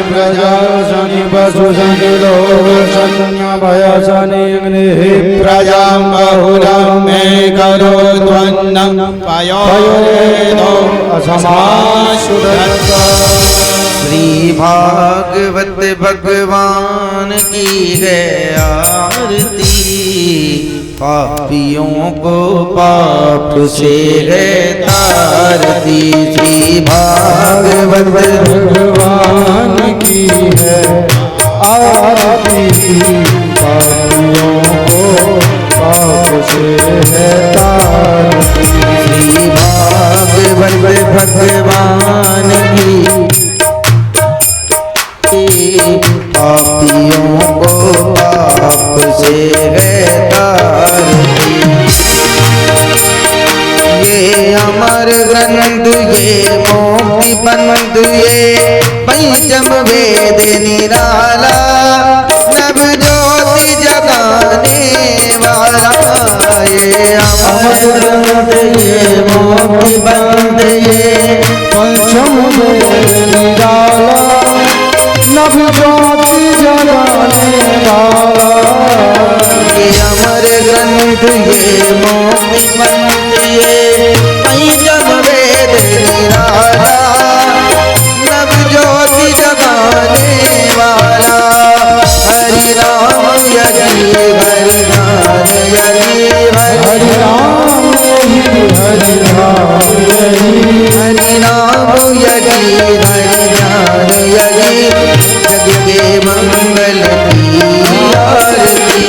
प्रजा शनि पशु शनि लोक शन्य भय शनि अग्नि प्रजां बहुलं मे करो त्वन्नं पयोरेदो असमाशुदत्त। श्री भागवत भगवान की है आरती, पापियों को पाप से है तारती। श्री भागवत भगवान की है आरती, पापियों को पाप से है तारती। श्री भागवत भगवान की पापियों को पाप से है तारती। ये अमर ग्रंथ ये मोक्ति बंध ये पंचम वेद निराला, नव ज्योति जगाने वाला। ये अमर ग्रंथ ये मोक्ति बंध ये पंचम वेद निराला, नव ज्योति जगाने वाला। ये अमर ग्रंथ ये मोक्ति बंध ये पंचम वेद निराला, नव ज्योति जगाने वाला। हरि राम यही हरि नाम यही हरि राम हरि राम हरि नाम यही हरि ज्ञान यही, जग के मंगल की आरती।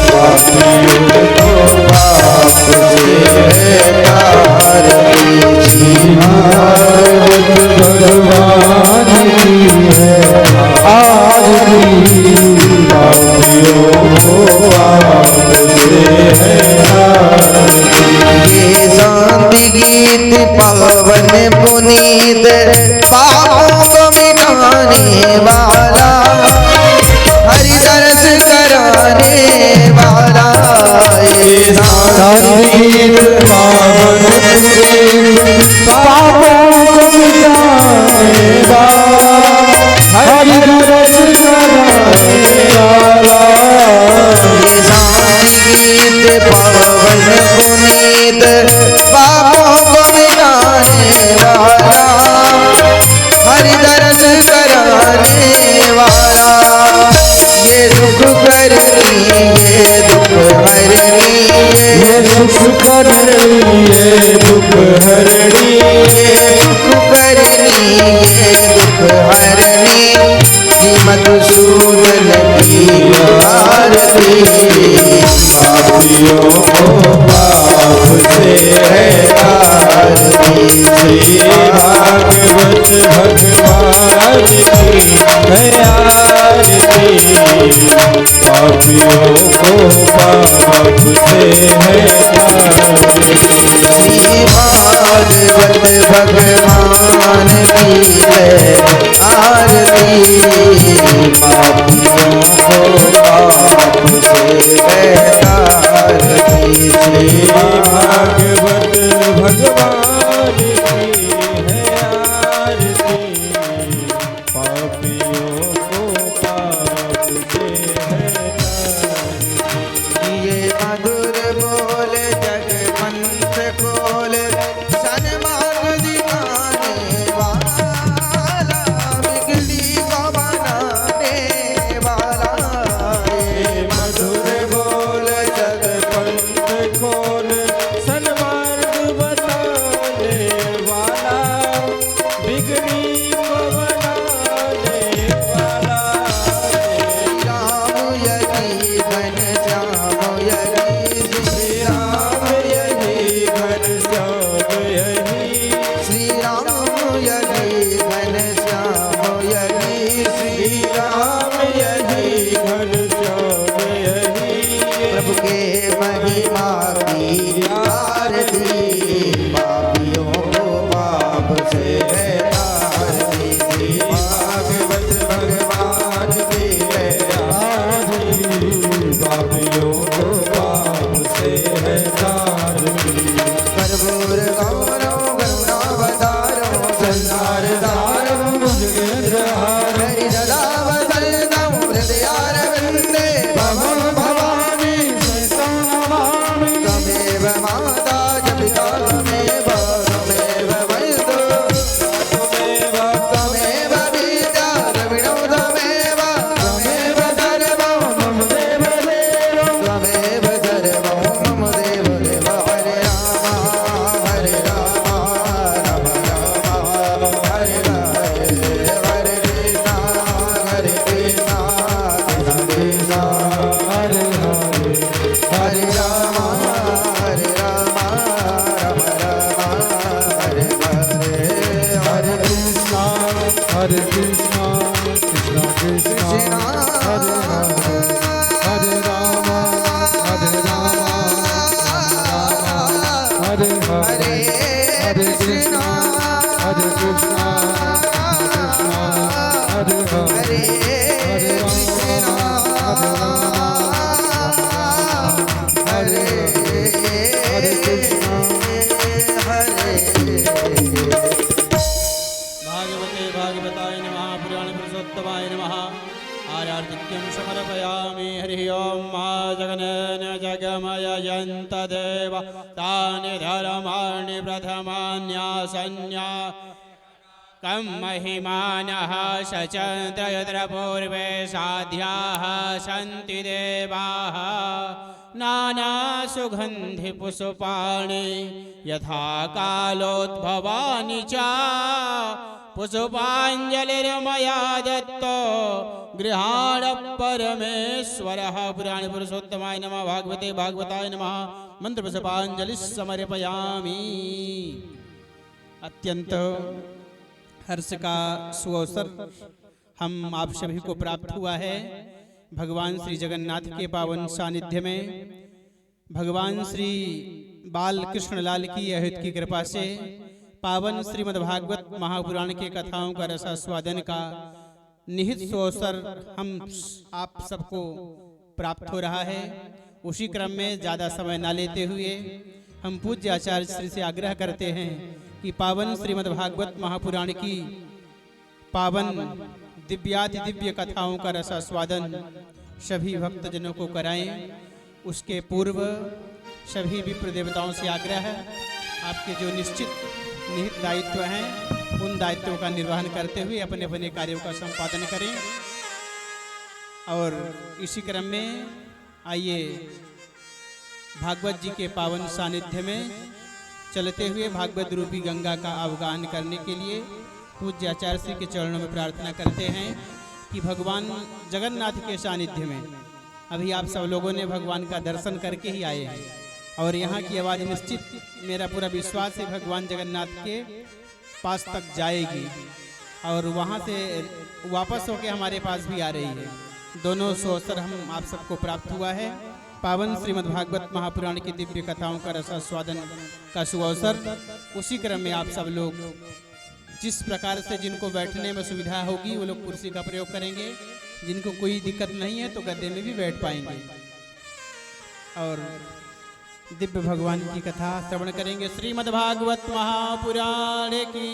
पापियों को पाप से है तारती। श्री भागवत भगवान की है आरती, पापियों को पाप से है तारती। ये शांति गीत पावन पुनीत पापों को मिटाने वाला, हरि दर्श कराने वाला। ये शांति गीत पावन पुनीत पापों को मिटाने वाला, हरि दर्श कराने वाला। ये शांति गीत पावन पुनीत पापों को मिटाने वाला, हरि दर्श कराने वाला। ये दुख करनी ये दुख हरनी ये सुख करनी ये दुख हरनी, ये दुख करनी ये दुख हरनी। श्री मधुसूदन की आरती। पापियों को पाप से है तारती। श्री भागवत भगवान की है आरती, पापियों को पाप से है तारती। श्री भागवत भगवान की है आरती, पापियों को पाप से है तारती। श्री भागवत भगवान की है आरती, पापियों को पाप से है तारती। ये मधुर बोल जग पंथ खोल, सन्मार्ग दिखाने वाला, बिगड़ी को बनाने वाला। ये मधुर बोल जग पंथ खोल, सन्मार्ग बताने वाला, बिगड़ी को बनाने वाला। राम यही घन श्याम यही, श्री राम यही घन श्याम यही, श्री राम यही घन श्याम यही, श्री राम यही घन श्याम यही। प्रभु के महिमा की आरती, पापियों को पाप से है तारती। Hare Krishna, Krishna Krishna, Hare Hare, Hare Rama, Hare Rama, Hare Hare, Hare Krishna, Hare Krishna, Krishna, Hare Hare, Hare Rama, Hare Rama, Hare Hare Krishna. भागवते भागवताय नमः पुराण पुरुषोत्तमाय नमः आरार्तिक्यं समर्पयामि हरिः ओं मा जगनेन जगमय यन्त देव तानि धर्माणि प्रथमान्यासन्या कं महिमानः सचन्द्र यत्र पूर्वे साध्याः सन्ति देवाः नानासुगन्धिपुष्पाणि यथा कालोद्भवानि च पुष्पाञ्जलिर्मया दत्तो गृहाण परमेश्वरः पुराण पुरुषोत्तमाय नमः भागवते भागवताय नमः मंत्र पुष्पांजलि समर्पयामि। अत्यंत हर्ष का सुअवसर हम आप सभी को प्राप्त हुआ है भगवान श्री जगन्नाथ के पावन सानिध्य में भगवान श्री बाल कृष्ण लाल की अहित की कृपा से पावन श्रीमद् भागवत महापुराण के कथाओं का रसास्वादन का निहित अवसर हम आप सबको प्राप्त हो रहा है। उसी क्रम में ज़्यादा समय न लेते हुए हम पूज्य आचार्य श्री से आग्रह करते हैं कि पावन श्रीमद् भागवत महापुराण की पावन दिव्याति दिव्य कथाओं का रसास्वादन सभी भक्तजनों को कराएं। उसके पूर्व सभी विप्र देवताओं से आग्रह है आपके जो निश्चित निहित दायित्व हैं उन दायित्वों का निर्वहन करते हुए अपने अपने कार्यों का संपादन करें। और इसी क्रम में आइए भागवत जी के पावन सानिध्य में चलते हुए भागवत रूपी गंगा का अवगाहन करने के लिए पूज्य आचार्य श्री के चरणों में प्रार्थना करते हैं कि भगवान जगन्नाथ के सानिध्य में अभी आप सब लोगों ने भगवान का दर्शन करके ही आए हैं और यहाँ की आवाज़ निश्चित मेरा पूरा विश्वास है भगवान जगन्नाथ के पास तक जाएगी और वहाँ से वापस होकर हमारे पास भी आ रही है। दोनों सुअवसर हम आप सबको प्राप्त हुआ है। पावन श्रीमद् भागवत महापुराण की दिव्य कथाओं का रसास्वादन का सुअवसर। उसी क्रम में आप सब लोग जिस प्रकार से जिनको बैठने में सुविधा होगी वो लोग कुर्सी का प्रयोग करेंगे, जिनको कोई दिक्कत नहीं है तो गद्दे में भी बैठ पाएंगे और दिव्य भगवान की कथा श्रवण करेंगे। श्रीमद् भागवत महापुराण की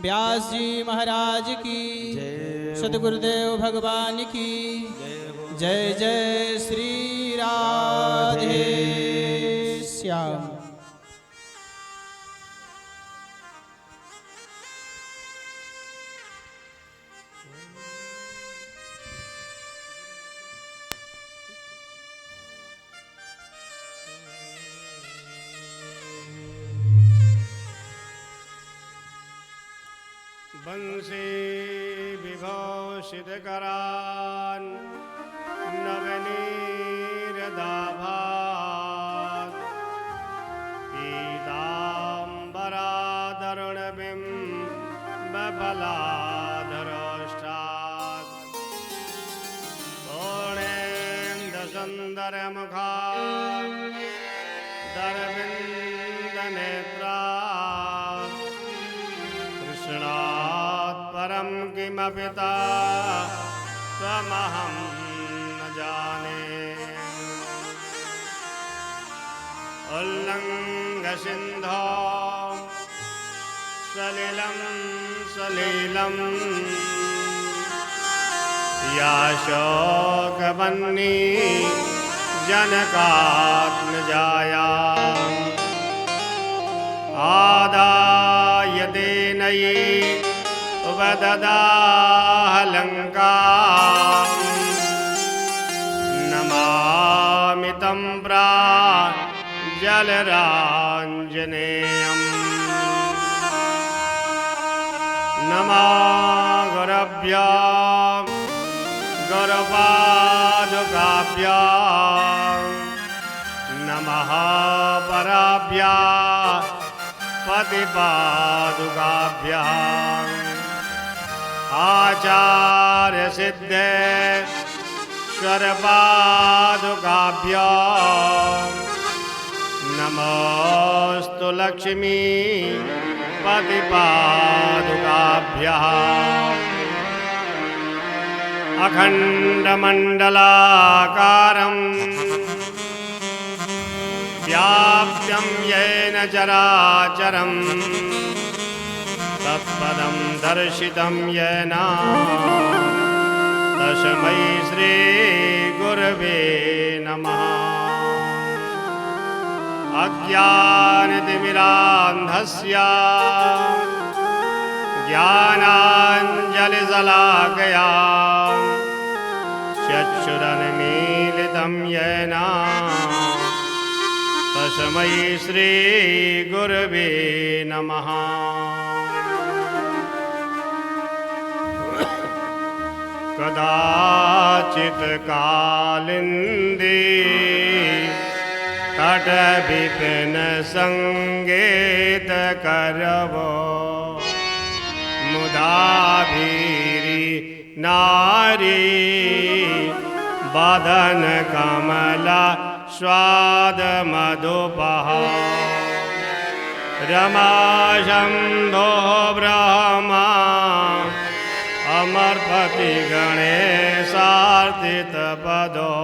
व्यास जी महाराज की सदगुरुदेव भगवान की जय जय श्री राधे श्याम। वंशी विभूषितकरान् नवनीरदाभात् पीताम्बरादरुणबिम्बफलाधरोष्ठात् पूर्णेन्दुसुन्दरमुखात् दरविन्दनेत्रात् कृष्णात् परं किमपि त्वमहं न जाने। उल्लङ्घसिन्धो सलिलं सलीलं या शोकवह्नि जनकात्मजाया आदाय तेनयि उपददाहलङ्काम् नमामि तं प्राञ्जलराञ्जनेयम्। नमः गुरुभ्यां गुरुपादुकाभ्यां नमः पराभ्यां पतिपादुकाभ्यां आचार्य सिद्धेश्वर पादुकाभ्यां नमोस्तु लक्ष्मी पति पादुकाभ्यः अखण्डमण्डलाकारं व्याप्तं येन चराचरं तत्पदं दर्शितं येन तस्मै श्रीगुरवे नमः। अज्ञानतिमिरान्धस्य ज्ञानाञ्जलिशलाकया चक्षुरुन्मीलितं येन तस्मै श्रीगुरवे नमः। कदाचित् कालिन्दी तटविपिन संगीत करवो मुदाभीरी नारी बदन कमला स्वाद मधुपः रमा शंभो ब्रह्मा अमरपति गणेशार्थित पदो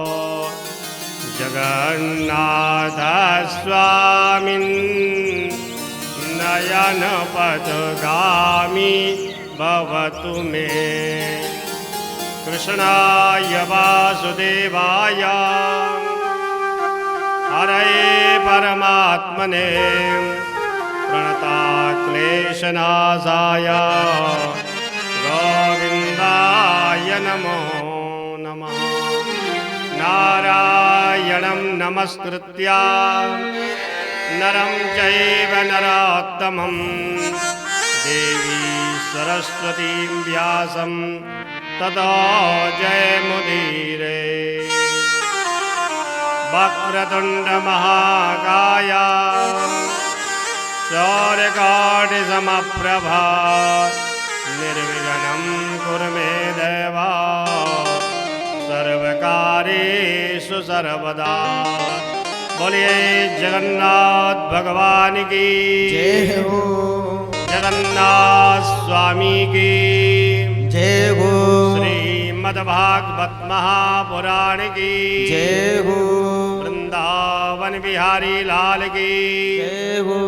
जगन्नाथ स्वामिन् नयन पथगामी भवतु मे। कृष्णाय वासुदेवाय हरये परमात्मने प्रणताक्लेशनाशाय गोविन्दाय नमो नमः। नारायणं नमस्कृत्य नरं चैव नरोत्तमं देवी सरस्वतीं व्यासं ततो जयमुदीरये। वक्रतुण्डमहाकाय शौर्यकोटिसमप्रभा निर्विघ्नं कुरु मे देव सर्वकार्येषु सर्वदा। बोलिए जगन्नाथ भगवान की जय हो, जगन्नाथ स्वामी की जय हो, श्रीमद्भागवत महापुराण की जय हो, वृंदावन बिहारी लाल की जय हो,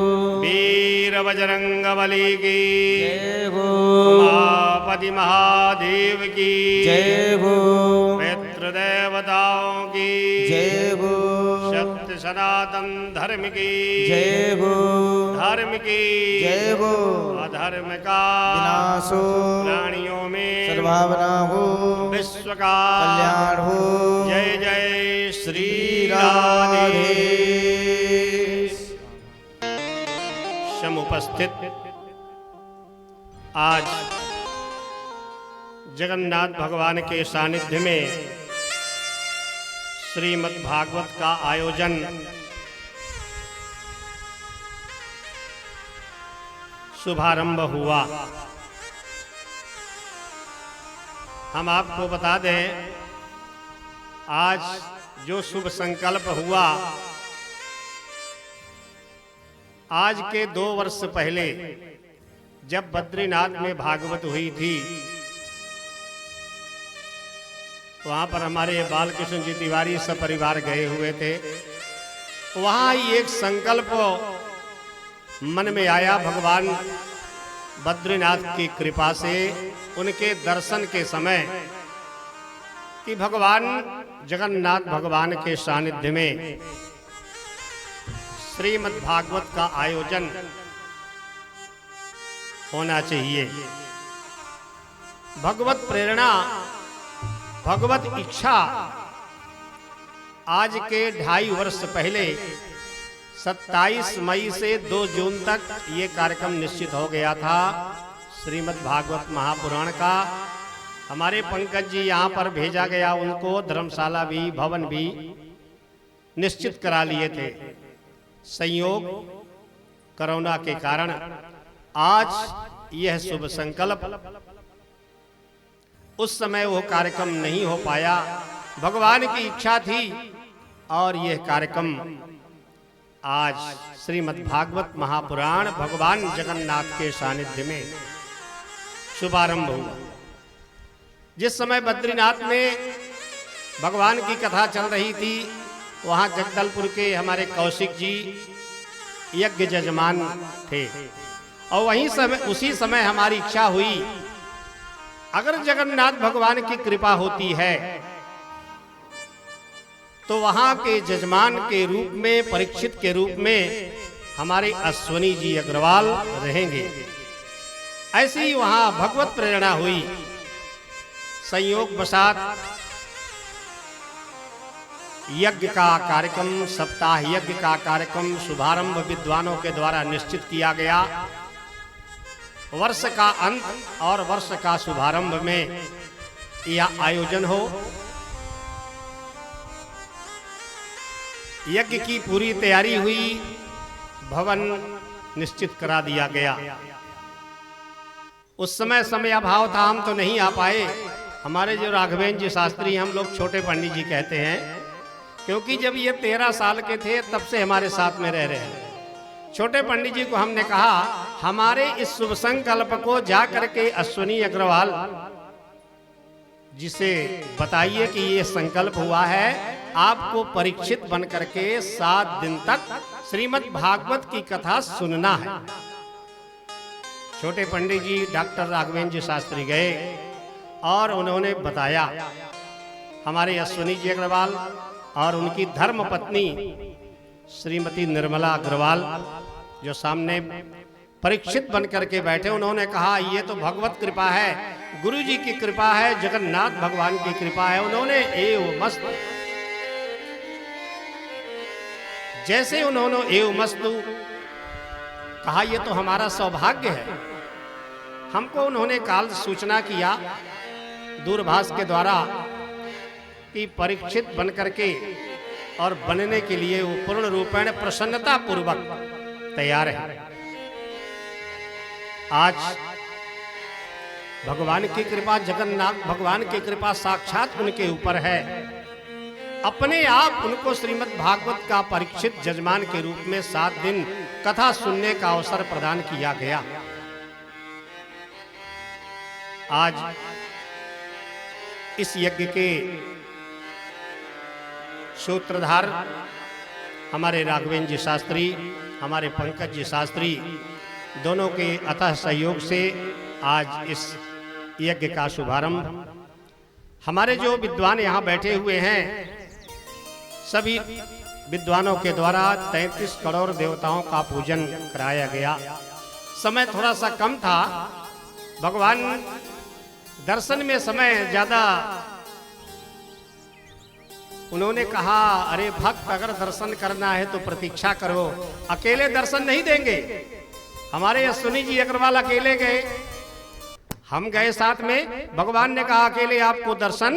वीर बजरंगबली की जय हो, उमापति महादेव की जय हो, पितृदेवताओं की जय हो, सत्य सनातन धर्म की जय हो, धर्म की जय हो, अधर्म का विनाश हो, प्राणियों में सद्भावना हो, विश्व का कल्याण हो। जय जय श्री राधे। राधेश। समुपस्थित आज जगन्नाथ भगवान के सानिध्य में श्रीमद् भागवत का आयोजन शुभारंभ हुआ। हम आपको बता दें, आज जो शुभ संकल्प हुआ, आज के 2 वर्ष पहले जब बद्रीनाथ में भागवत हुई थी, वहां पर हमारे बालकृष्ण जी तिवारी सपरिवार गए हुए थे। वहां ही एक संकल्प मन में आया, भगवान बद्रीनाथ की कृपा से उनके दर्शन के समय, कि भगवान जगन्नाथ भगवान के सानिध्य में श्रीमद् भागवत का आयोजन होना चाहिए। भगवत प्रेरणा, भगवत इच्छा आज के 2.5 वर्ष पहले 27 मई से 2 जून तक ये कार्यक्रम निश्चित हो गया था श्रीमद् भागवत महापुराण का। हमारे पंकज जी यहाँ पर भेजा गया, उनको धर्मशाला भी भवन भी निश्चित करा लिए थे। संयोग कोरोना के कारण आज यह शुभ संकल्प उस समय वो कार्यक्रम नहीं हो पाया। भगवान की इच्छा थी और यह कार्यक्रम आज श्रीमद् भागवत महापुराण भगवान जगन्नाथ के सानिध्य में शुभारंभ हुआ। जिस समय बद्रीनाथ में भगवान की कथा चल रही थी, वहाँ जगदलपुर के हमारे कौशिक जी यज्ञ जजमान थे और वहीं समय उसी समय हमारी इच्छा हुई, अगर जगन्नाथ भगवान की कृपा होती है तो वहां के जजमान के रूप में, परीक्षित के रूप में हमारे अश्वनी जी अग्रवाल रहेंगे। ऐसी ही वहां भगवत प्रेरणा हुई। संयोग वशात यज्ञ का कार्यक्रम, सप्ताह यज्ञ का कार्यक्रम शुभारंभ विद्वानों के द्वारा निश्चित किया गया। वर्ष का अंत और वर्ष का शुभारंभ में यह आयोजन हो। यज्ञ की पूरी तैयारी हुई, भवन निश्चित करा दिया गया। उस समय अभाव था, हम तो नहीं आ पाए। हमारे जो राघवेंद्र जी शास्त्री, हम लोग छोटे पंडित जी कहते हैं, क्योंकि जब ये 13 साल के थे तब से हमारे साथ में रह रहे हैं। छोटे पंडित जी को हमने कहा, हमारे इस शुभ संकल्प को जा करके अश्वनी अग्रवाल जिसे बताइए कि ये संकल्प हुआ है, आपको परीक्षित बन करके 7 दिन तक श्रीमद् भागवत की कथा सुनना है। छोटे पंडित जी डॉक्टर राघवेंद्र जी शास्त्री गए और उन्होंने बताया। हमारे अश्वनी जी अग्रवाल और उनकी धर्म पत्नी श्रीमती निर्मला अग्रवाल जो सामने परीक्षित बन करके बैठे, उन्होंने कहा ये तो भगवत कृपा है, गुरु जी की कृपा है, जगन्नाथ भगवान की कृपा है। उन्होंने एव मस्त, जैसे उन्होंने एव मस्तु कहा, ये तो हमारा सौभाग्य है। हमको उन्होंने काल सूचना किया दूरभाष के द्वारा कि परीक्षित बन करके और बनने के लिए वो पूर्ण रूपेण प्रसन्नता पूर्वक तैयार है। आज भगवान की कृपा, जगन्नाथ भगवान की कृपा साक्षात उनके ऊपर है। अपने आप उनको श्रीमद् भागवत का परीक्षित जजमान के रूप में 7 दिन कथा सुनने का अवसर प्रदान किया गया। आज इस यज्ञ के सूत्रधार हमारे राघवेंद्र जी शास्त्री, हमारे पंकज जी शास्त्री, दोनों के अतः सहयोग से आज इस यज्ञ का शुभारंभ, हमारे जो विद्वान यहाँ बैठे हुए हैं सभी विद्वानों के द्वारा 33 करोड़ देवताओं का पूजन कराया गया। समय थोड़ा सा कम था, भगवान दर्शन में समय ज्यादा। उन्होंने कहा, अरे भक्त अगर दर्शन करना है तो प्रतीक्षा करो, अकेले दर्शन नहीं देंगे। हमारे अश्वनी जी अग्रवाल अकेले गए, हम गए साथ में। भगवान ने कहा अकेले आपको दर्शन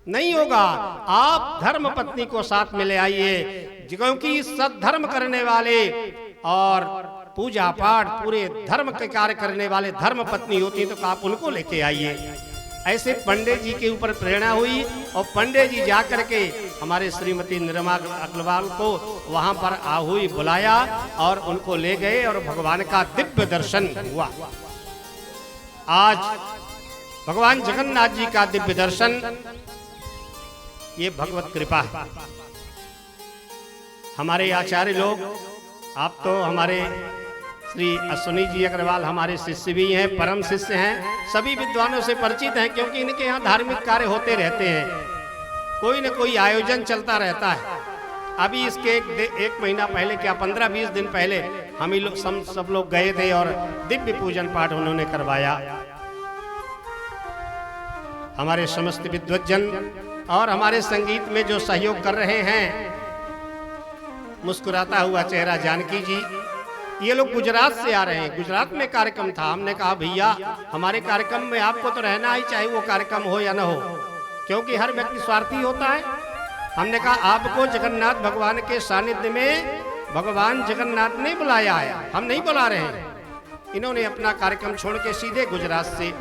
नहीं होगा, आप धर्म पत्नी को साथ में ले आइए, क्योंकि सद्धर्म करने वाले और पूजा पाठ पूरे धर्म के कार्य करने वाले धर्म पत्नी होती तो आप उनको लेके आइए। ऐसे पंडित जी के ऊपर प्रेरणा हुई और पंडित जी जा करके हमारे श्रीमती निर्मला अग्रवाल को वहां पर आहुई बुलाया और उनको ले गए और भगवान का दिव्य दर्शन हुआ। आज भगवान जगन्नाथ जी का दिव्य दर्शन, ये भगवत कृपा है। हमारे आचार्य लोग, आप तो हमारे श्री अश्वनी जी अग्रवाल हमारे शिष्य भी हैं, परम शिष्य हैं, सभी विद्वानों से परिचित हैं, क्योंकि इनके यहाँ धार्मिक कार्य होते रहते हैं, कोई न कोई आयोजन चलता रहता है। अभी इसके एक महीना पहले, क्या 15-20 दिन पहले हम ही लोग सब लोग गए थे और दिव्य पूजन पाठ उन्होंने करवाया। हमारे समस्त विद्वज्जन और हमारे संगीत में जो सहयोग कर रहे हैं, मुस्कुराता हुआ चेहरा जानकी जी, ये लोग गुजरात से आ रहे हैं। गुजरात में कार्यक्रम था, हमने कहा भैया हमारे कार्यक्रम में आपको तो रहना ही, चाहे वो कार्यक्रम हो या ना हो, क्योंकि हर व्यक्ति स्वार्थी होता है। हमने कहा आपको जगन्नाथ भगवान के सानिध्य में भगवान जगन्नाथ ने बुलाया है, हम नहीं बुला रहे हैं। इन्होंने अपना कार्यक्रम छोड़ के सीधे गुजरात से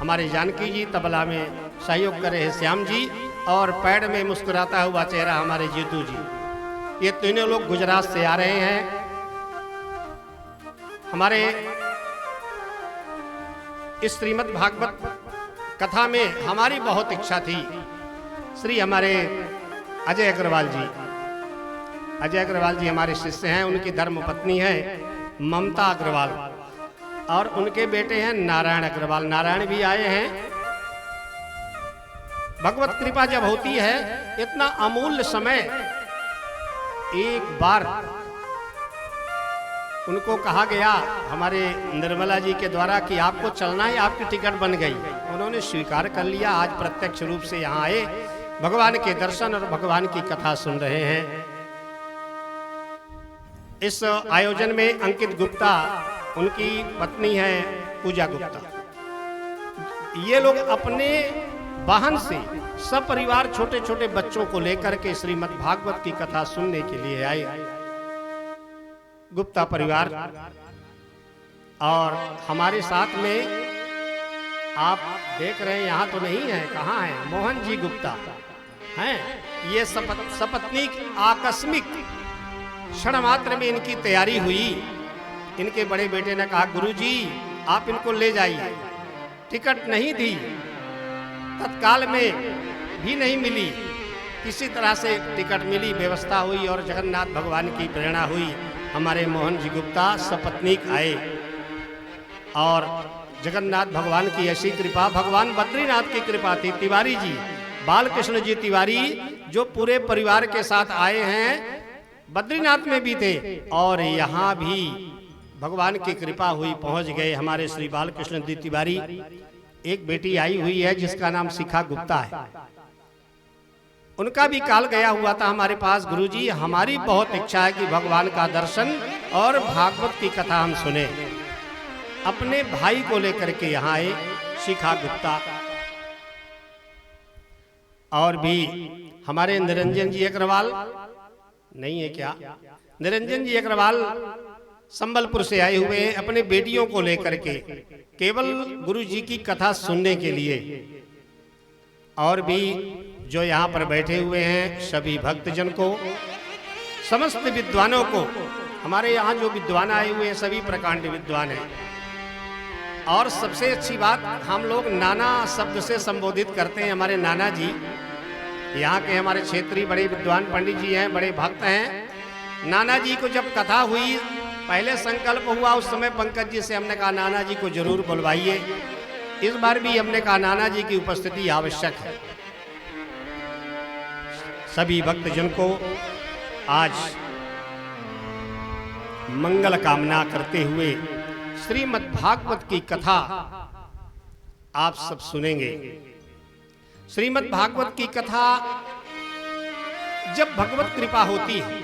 हमारे जानकी जी, तबला में सहयोग कर रहे श्याम जी, और पैड में मुस्कुराता हुआ चेहरा हमारे जीतू जी। ये तीनों लोग गुजरात से आ रहे हैं। हमारे इस श्रीमद् भागवत कथा में हमारी बहुत इच्छा थी। श्री हमारे अजय अग्रवाल जी, अजय अग्रवाल जी हमारे शिष्य हैं। उनकी धर्मपत्नी है ममता अग्रवाल और उनके बेटे हैं नारायण अग्रवाल। नारायण भी आए हैं। भगवत कृपा जब होती है, इतना अमूल्य समय, एक बार उनको कहा गया हमारे निर्मला जी के द्वारा कि आपको चलना है, आपकी टिकट बन गई। उन्होंने स्वीकार कर लिया। आज प्रत्यक्ष रूप से यहाँ आए, भगवान के दर्शन और भगवान की कथा सुन रहे हैं। इस आयोजन में अंकित गुप्ता, उनकी पत्नी है पूजा गुप्ता, ये लोग अपने वाहन से सब परिवार छोटे छोटे बच्चों को लेकर के श्रीमद् भागवत की कथा सुनने के लिए आए। गुप्ता परिवार और हमारे साथ में आप देख रहे हैं, यहाँ तो नहीं है, कहाँ है, मोहन जी गुप्ता हैं। ये सपत्नीक आकस्मिक क्षण मात्र में इनकी तैयारी हुई। इनके बड़े बेटे ने कहा, गुरुजी आप इनको ले जाइए। टिकट नहीं थी, तत्काल में भी नहीं मिली, किसी तरह से टिकट मिली, व्यवस्था हुई और जगन्नाथ भगवान की प्रेरणा हुई। हमारे मोहन जी गुप्ता सपत्नीक आए और जगन्नाथ भगवान की ऐसी कृपा, भगवान बद्रीनाथ की कृपा थी। तिवारी जी, बालकृष्ण जी तिवारी, जो पूरे परिवार के साथ आए हैं, बद्रीनाथ में भी थे और यहाँ भी भगवान की कृपा हुई, पहुंच गए। हमारे श्री बालकृष्ण जी तिवारी, एक बेटी आई हुई है जिसका नाम शिखा गुप्ता है। उनका भी काल गया हुआ था हमारे पास, गुरुजी हमारी बहुत इच्छा है कि भगवान का दर्शन और भागवत की कथा हम सुने। अपने भाई को लेकर के यहाँ आए शिखा गुप्ता। और भी हमारे निरंजन जी अग्रवाल, नहीं है क्या, निरंजन जी अग्रवाल संबलपुर से आए हुए हैं अपने बेटियों को लेकर के, केवल गुरु जी की कथा सुनने के लिए। और भी जो यहाँ पर बैठे हुए हैं सभी भक्तजन को, समस्त विद्वानों को, हमारे यहाँ जो विद्वान आए हुए हैं सभी प्रकांड विद्वान हैं। और सबसे अच्छी बात, हम लोग नाना शब्द से संबोधित करते हैं। हमारे नाना जी यहाँ के हमारे क्षेत्रीय बड़े विद्वान पंडित जी हैं, बड़े भक्त हैं। नाना जी को जब कथा हुई, पहले संकल्प हुआ, उस समय पंकज जी से हमने कहा नाना जी को जरूर बुलवाइए। इस बार भी हमने कहा नाना जी की उपस्थिति आवश्यक है। सभी भक्तजन को आज मंगल कामना करते हुए श्रीमद् भागवत की कथा आप सब सुनेंगे। श्रीमद् भागवत की कथा, जब भगवत कृपा होती है,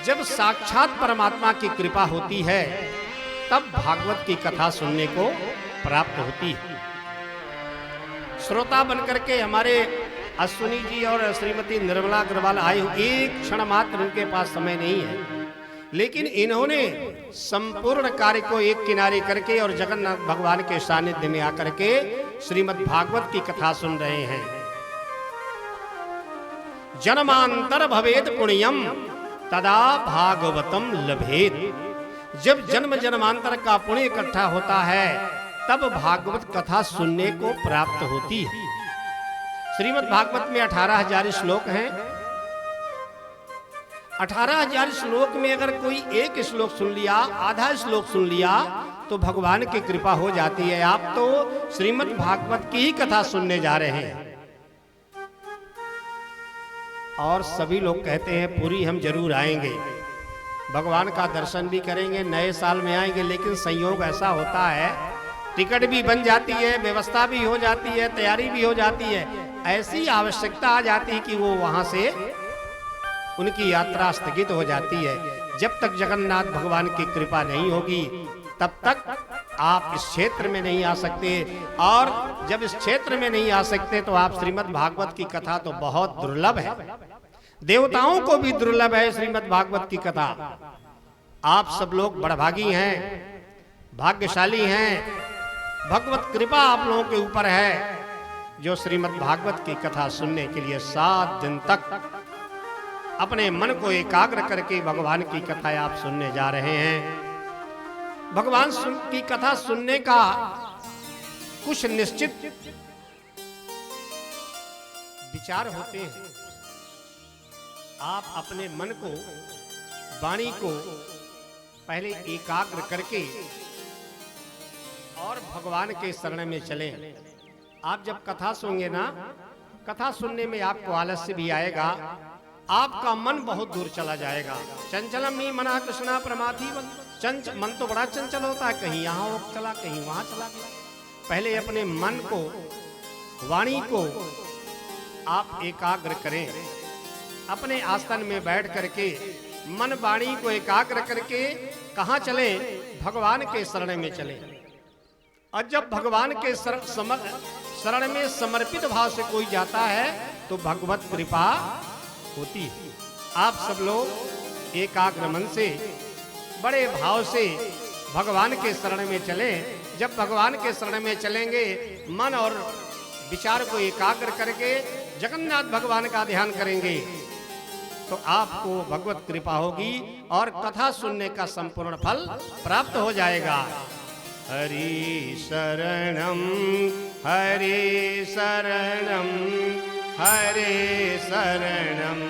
जब साक्षात परमात्मा की कृपा होती है, तब भागवत की कथा सुनने को प्राप्त होती है। श्रोता बनकर के हमारे अश्विनी जी और श्रीमती निर्मला अग्रवाल आए, एक क्षण मात्र उनके पास समय नहीं है, लेकिन इन्होंने संपूर्ण कार्य को एक किनारे करके और जगन्नाथ भगवान के सानिध्य में आकर के श्रीमद् भागवत की कथा सुन रहे हैं। जन्मांतर भवेद पुण्यम तदा भागवतम लभेद। जब जन्म जन्मांतर का पुण्य इकट्ठा होता है, तब भागवत कथा सुनने को प्राप्त होती है। श्रीमद् भागवत में 18,000 श्लोक हैं। 18,000 श्लोक में अगर कोई एक श्लोक सुन लिया, आधा श्लोक सुन लिया, तो भगवान की कृपा हो जाती है। आप तो श्रीमद् भागवत की ही कथा सुनने जा रहे हैं और सभी लोग कहते हैं पूरी हम जरूर आएंगे, भगवान का दर्शन भी करेंगे, नए साल में आएंगे। लेकिन संयोग ऐसा होता है, टिकट भी बन जाती है, व्यवस्था भी हो जाती है, तैयारी भी हो जाती है, ऐसी आवश्यकता आ जाती है कि वो वहां से उनकी यात्रा स्थगित हो जाती है। जब तक जगन्नाथ भगवान की कृपा नहीं होगी, तब तक आप इस क्षेत्र में नहीं आ सकते। और जब इस क्षेत्र में नहीं आ सकते, तो आप श्रीमद् भागवत की कथा तो बहुत दुर्लभ है, देवताओं को भी दुर्लभ है श्रीमद् भागवत की कथा। आप सब लोग बड़भागी हैं, भाग्यशाली हैं भगवत कृपा आप लोगों के ऊपर है जो श्रीमद् भागवत की कथा सुनने के लिए 7 दिन तक अपने मन को एकाग्र करके भगवान की कथा आप सुनने जा रहे हैं। भगवान की कथा सुनने का कुछ निश्चित विचार होते हैं। आप अपने मन को, वाणी को पहले एकाग्र करके और भगवान के शरण में चलें। आप जब कथा सुनेंगे ना, कथा सुनने में आपको आलस्य भी आएगा, आपका मन बहुत दूर चला जाएगा। चंचलम ही मना कृष्णा प्रमाथी मन तो बड़ा चंचल होता है, कहीं यहाँ चला कहीं वहां चला गया। पहले अपने मन को, वाणी को आप एकाग्र करें। अपने आसन में बैठ करके मन वाणी को एकाग्र करके कहाँ चलें? भगवान के शरण में चलें। और जब भगवान के शरण में समर्पित भाव से कोई जाता है तो भगवत कृपा होती है। आप सब लोग एकाग्र मन से, बड़े भाव से भगवान के शरण में चलें। जब भगवान के शरण में चलेंगे, मन और विचार को एकाग्र करके जगन्नाथ भगवान का ध्यान करेंगे तो आपको भगवत कृपा होगी और कथा सुनने का संपूर्ण फल प्राप्त हो जाएगा। हरि शरणम हरि शरणम हरि शरणम।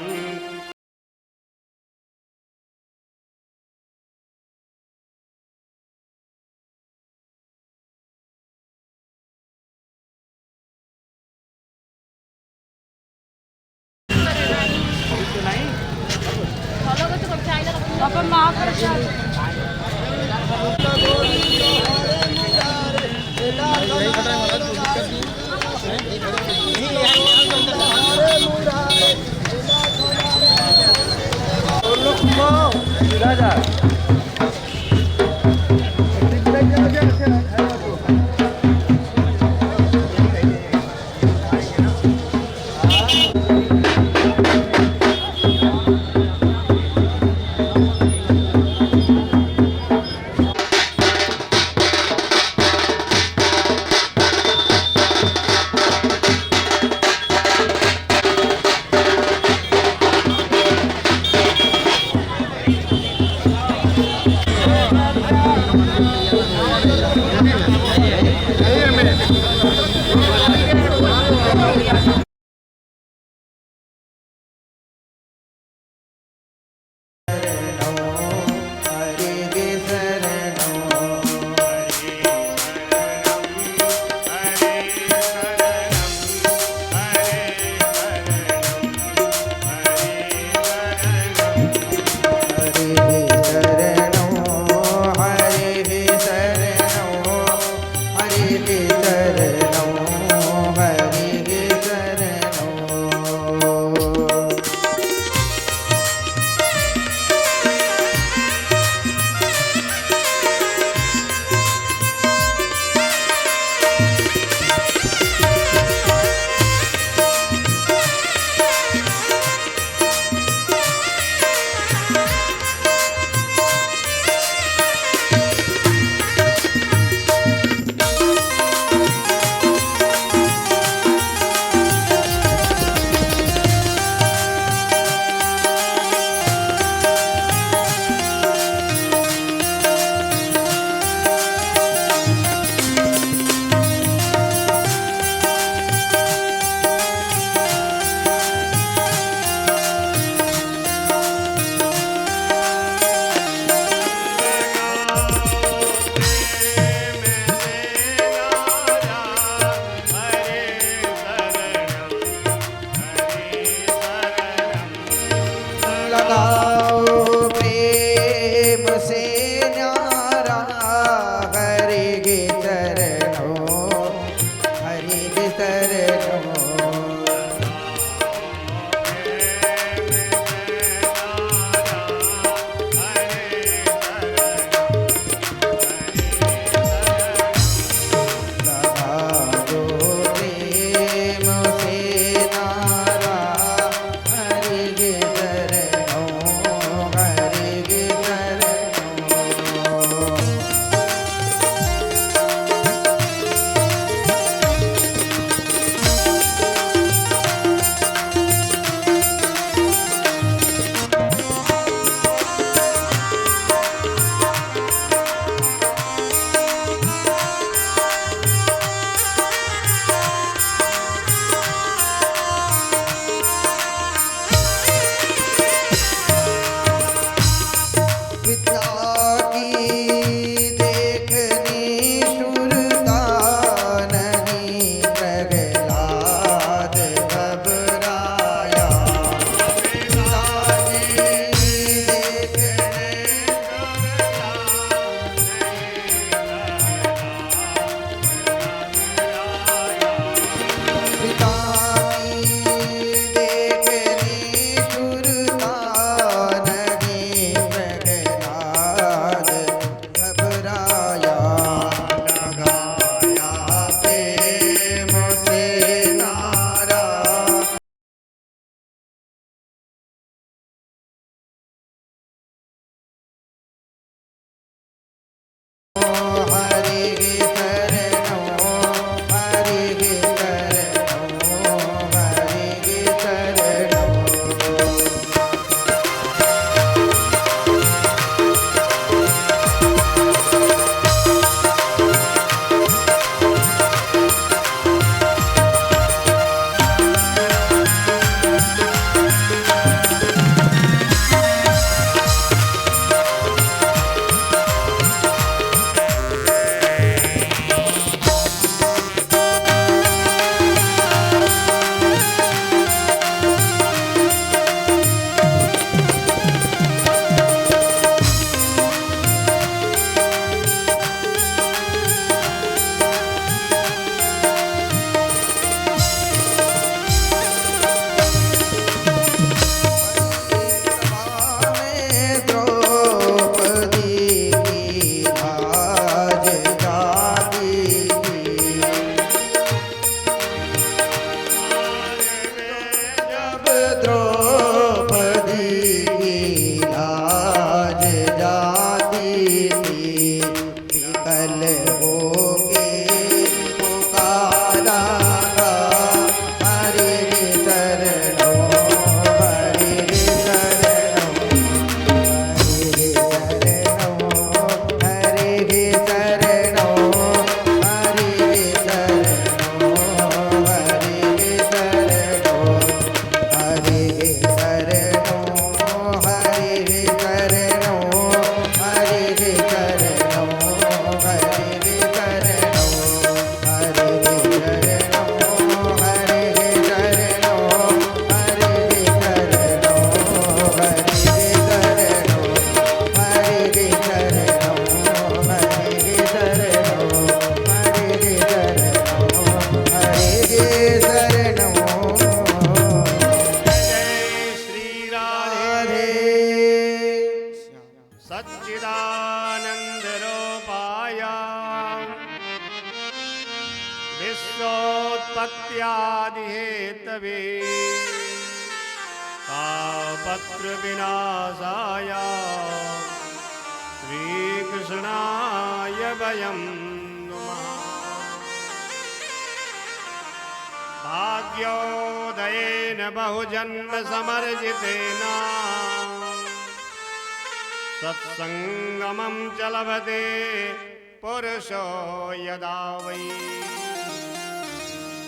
विश्वोत्पत्त्यादि हेतवे तापत्र विनाशाय श्री कृष्णाय वयं नुमः। भाग्योदयेन बहुजन्म समर्जितेन सत्संगमं च लभते पुरुषो यदा वै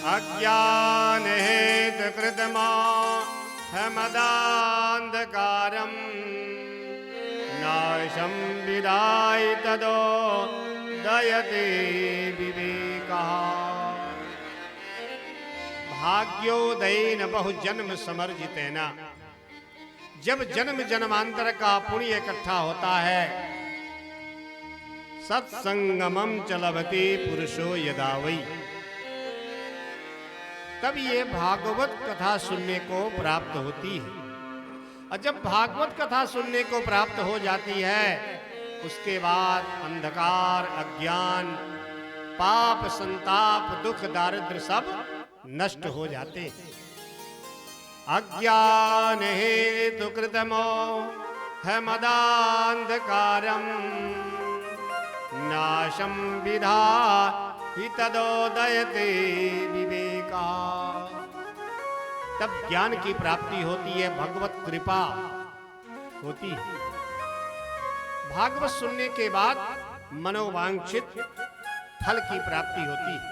अज्ञानहेतुकृतमोहमदान्धकारम् नाशं विदाय तदो दयते विवेकः। भाग्योदयेन बहुजन्म समर्जितेन, जब जन्म जन्मांतर का पुण्य इकट्ठा होता है, सत्संगमम च लभते पुरुषो यदा वै, तब ये भागवत कथा सुनने को प्राप्त होती है। और जब भागवत कथा सुनने को प्राप्त हो जाती है, उसके बाद अंधकार, अज्ञान, पाप, संताप, दुख, दारिद्र्य सब नष्ट हो जाते हैं। अज्ञान हेतु कृतमोहमदान्धकारम् नाशं विधाहि तदोदयते विवेका। तब ज्ञान की प्राप्ति होती है, भगवत कृपा होती है। भागवत सुनने के बाद मनोवांछित फल की प्राप्ति होती है।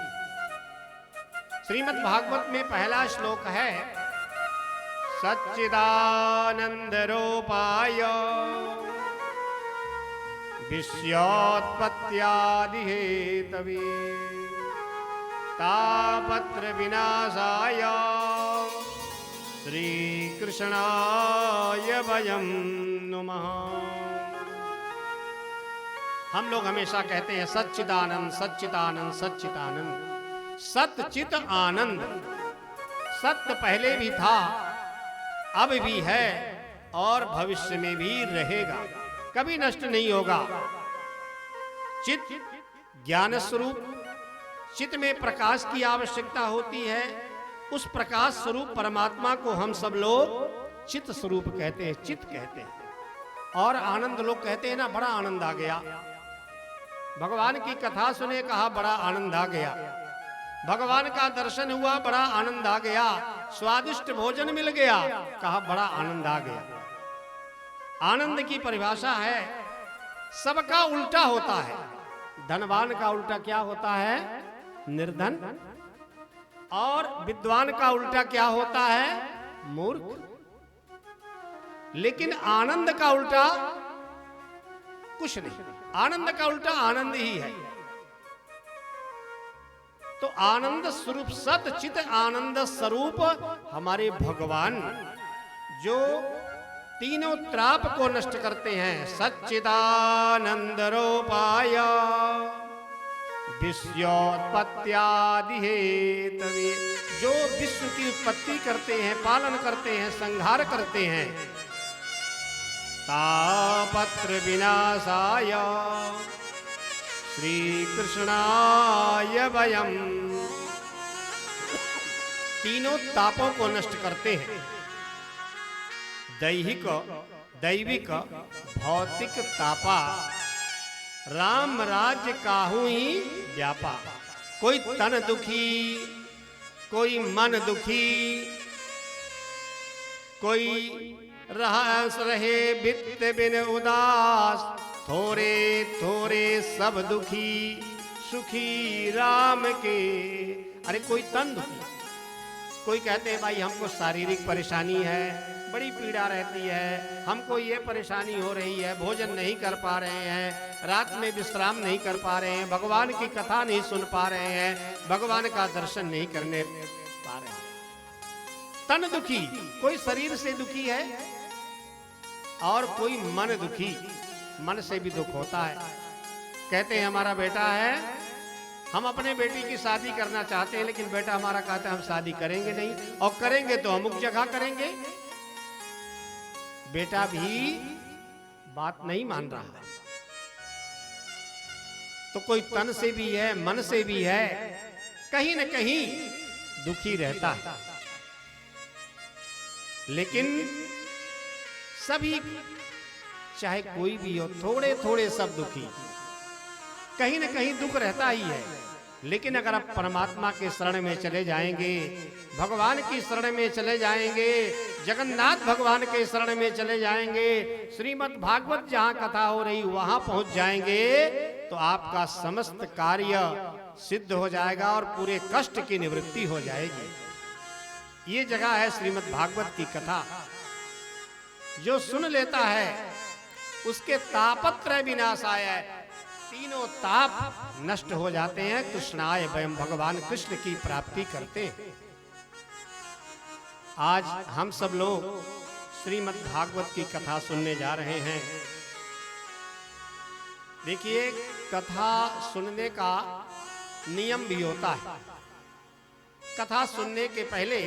श्रीमद् भागवत में पहला श्लोक है, सच्चिदानंद रूपाय विश्वोत्पत्त्यादि हेतवे तापत्र विनाशाय श्री कृष्णाय वयं नुमः। हम लोग हमेशा कहते हैं सच्चिदानंद सच्चिदानंद सच्चिदानंद। सच्चित आनंद, सत्य पहले भी था, अब भी है और भविष्य में भी रहेगा, कभी नष्ट नहीं होगा। चित ज्ञान स्वरूप, चित में प्रकाश की आवश्यकता होती है। उस प्रकाश स्वरूप परमात्मा को हम सब लोग चित स्वरूप कहते हैं, चित कहते हैं। और आनंद लोग कहते हैं ना, बड़ा आनंद आ गया। भगवान की कथा सुने, कहा बड़ा आनंद आ गया। भगवान का दर्शन हुआ, बड़ा आनंद आ गया। स्वादिष्ट भोजन मिल गया, कहा बड़ा आनंद आ गया। आनंद की परिभाषा है, सबका उल्टा होता है। धनवान का उल्टा क्या होता है? निर्धन। और विद्वान का उल्टा क्या होता है? मूर्ख। लेकिन आनंद का उल्टा कुछ नहीं। आनंद का उल्टा आनंद ही है। तो आनंद स्वरूप, सत चित आनंद स्वरूप हमारे भगवान जो तीनों त्राप को नष्ट करते हैं। सच्चिदानंद रूपाय विश्वोत्पत्त्यादि हेतवे, जो विश्व की उत्पत्ति करते हैं, पालन करते हैं, संहार करते हैं। तापत्र विनाशाय श्री कृष्णाय वयं, तीनों तापों को नष्ट करते हैं। दैहिक, दैविक, भौतिक तापा राम राज्य काहू ही व्यापा। कोई तन दुखी, कोई मन दुखी, कोई रहे बित बिन उदास, थोड़े थोड़े सब दुखी, सुखी राम के। अरे कोई तन दुखी, कोई कहते हैं भाई हमको शारीरिक परेशानी है, बड़ी पीड़ा रहती है, हमको ये परेशानी हो रही है, भोजन नहीं कर पा रहे हैं, रात में विश्राम नहीं कर पा रहे हैं, भगवान की कथा नहीं सुन पा रहे हैं, भगवान का दर्शन नहीं करने पा रहे हैं। तन दुखी, कोई शरीर से दुखी है और कोई मन दुखी, मन से भी दुख होता है। कहते हैं हमारा बेटा है, हम अपने बेटी की शादी करना चाहते हैं, लेकिन बेटा हमारा कहता है हम शादी करेंगे नहीं, और करेंगे तो अमुक जगह करेंगे। बेटा भी बात नहीं मान रहा है। तो कोई तन से भी है, मन से भी है, कहीं न कहीं दुखी रहता है। लेकिन सभी, चाहे कोई भी हो, थोड़े थोड़े सब दुखी, कहीं न कहीं दुख रहता ही है। लेकिन अगर आप परमात्मा के शरण में चले जाएंगे, भगवान की शरण में चले जाएंगे, जगन्नाथ भगवान के शरण में चले जाएंगे, श्रीमद् भागवत जहां कथा हो रही वहां पहुंच जाएंगे, तो आपका समस्त कार्य सिद्ध हो जाएगा और पूरे कष्ट की निवृत्ति हो जाएगी। ये जगह है श्रीमद् भागवत की कथा। जो सुन लेता है उसके तापत्रय विनाशाय, तीनों ताप नष्ट हो जाते हैं। कृष्णाय वयम, भगवान कृष्ण की प्राप्ति करते हैं। आज हम सब लोग श्रीमद् भागवत की कथा सुनने जा रहे हैं। देखिए, कथा सुनने का नियम भी होता है। कथा सुनने के पहले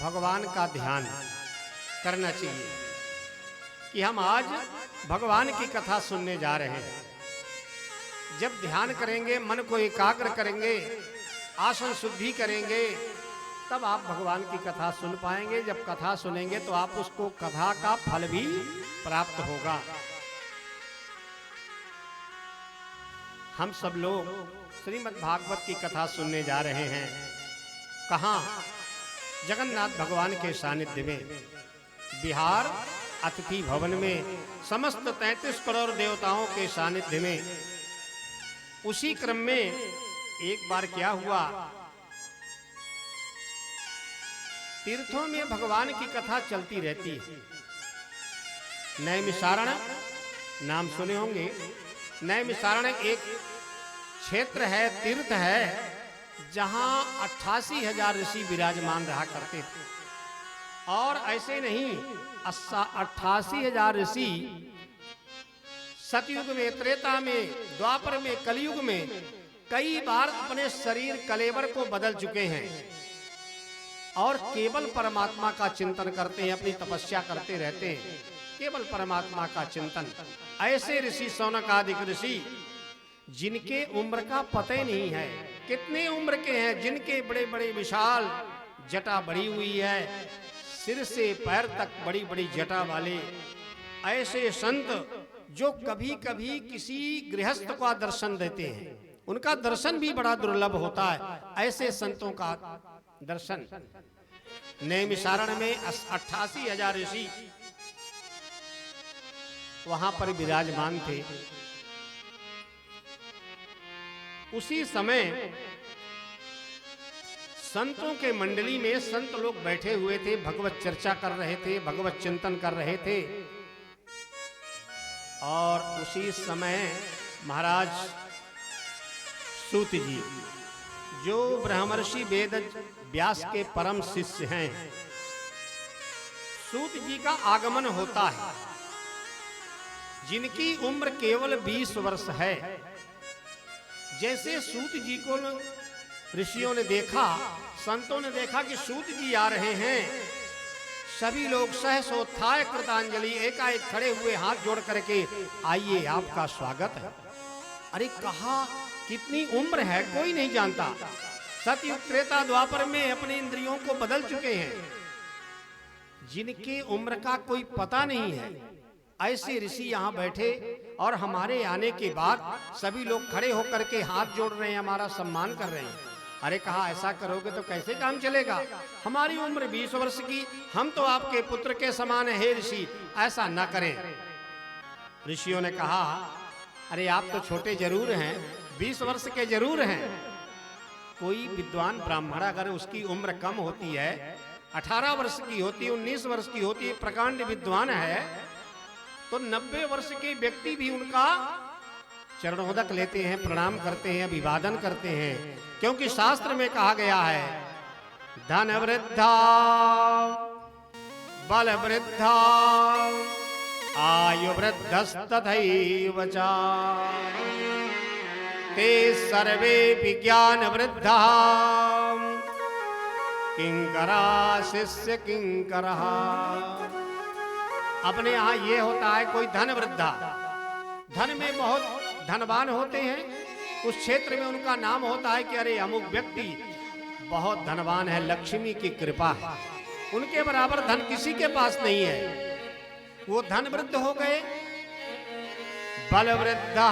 भगवान का ध्यान करना चाहिए कि हम आज भगवान की कथा सुनने जा रहे हैं। जब ध्यान करेंगे, मन को एकाग्र करेंगे, आसन शुद्धि करेंगे, तब आप भगवान की कथा सुन पाएंगे। जब कथा सुनेंगे तो आप उसको कथा का फल भी प्राप्त होगा। हम सब लोग श्रीमद् भागवत की कथा सुनने जा रहे हैं। कहाँ? जगन्नाथ भगवान के सानिध्य में, बिहार अतिथि भवन में, समस्त 33 करोड़ देवताओं के सानिध्य में। उसी क्रम में एक बार क्या हुआ, तीर्थों में भगवान की कथा चलती रहती है। नैमिषारण नाम सुने होंगे। नैमिषारण एक क्षेत्र है, तीर्थ है, जहां 88,000 ऋषि विराजमान रहा करते थे। और ऐसे नहीं, 88,000 ऋषि सतयुग में, त्रेता में, द्वापर में, कलयुग में कई बार अपने शरीर कलेवर को बदल चुके हैं और केवल परमात्मा का चिंतन करते हैं, अपनी तपस्या करते रहते हैं, केवल परमात्मा का चिंतन। ऐसे ऋषि, शौनक आदि ऋषि, जिनके उम्र का पता ही नहीं है, कितने उम्र के हैं, जिनके बड़े बड़े विशाल जटा बड़ी हुई है, सिर से पैर तक बड़ी बड़ी जटा वाले ऐसे संत जो कभी कभी किसी गृहस्थ का दर्शन देते हैं, उनका दर्शन भी बड़ा दुर्लभ होता है। ऐसे संतों का दर्शन नैमिषारण में 88,000 ऋषि वहां पर विराजमान थे। उसी समय संतों के मंडली में संत लोग बैठे हुए थे, भगवत चर्चा कर रहे थे, भगवत चिंतन कर रहे थे। और उसी समय महाराज सूत जी, जो ब्रह्मर्षि वेद व्यास के परम शिष्य हैं, सूत जी का आगमन होता है, जिनकी उम्र केवल 20 वर्ष है। जैसे सूत जी को ऋषियों ने देखा, संतों ने देखा कि सूत जी आ रहे हैं, सभी लोग सहसोत्थाय कृतांजलि एकाएक खड़े हुए हाथ जोड़ करके, आइए आपका स्वागत है। अरे कहा, कितनी उम्र है कोई नहीं जानता। सतयुग त्रेता द्वापर में अपनी इंद्रियों को बदल चुके हैं, जिनके उम्र का कोई पता नहीं है, ऐसे ऋषि यहाँ बैठे और हमारे आने के बाद सभी लोग खड़े होकर के हाथ जोड़ रहे हैं, हमारा सम्मान कर रहे हैं। अरे कहा, ऐसा करोगे तो कैसे काम चलेगा? हमारी उम्र 20 वर्ष की, हम तो आपके पुत्र के समान है, हे ऋषि, ऐसा न करें। ऋषियों ने कहा, अरे आप तो छोटे जरूर हैं, 20 वर्ष के जरूर हैं। कोई विद्वान ब्राह्मण अगर उसकी उम्र कम होती है, 18 वर्ष की होती है, 19 वर्ष की होती है, प्रकांड विद्वान है, तो 90 वर्ष के व्यक्ति भी उनका चरणोदक लेते हैं, प्रणाम करते हैं, अभिवादन करते हैं। क्योंकि शास्त्र में कहा गया है, धन वृद्धा, बल वृद्धा, आयु वृद्धस्तथैव च, ते सर्वे विज्ञान वृद्धा, किंकरा शिष्य किंकरः। अपने यहाँ ये होता है, कोई धन वृद्धा, धन में बहुत धनवान होते हैं, उस क्षेत्र में उनका नाम होता है कि अरे अमुक व्यक्ति बहुत धनवान है, लक्ष्मी की कृपा है, उनके बराबर धन किसी के पास नहीं है। वो धन वृद्ध हो गए, बल वृद्धा,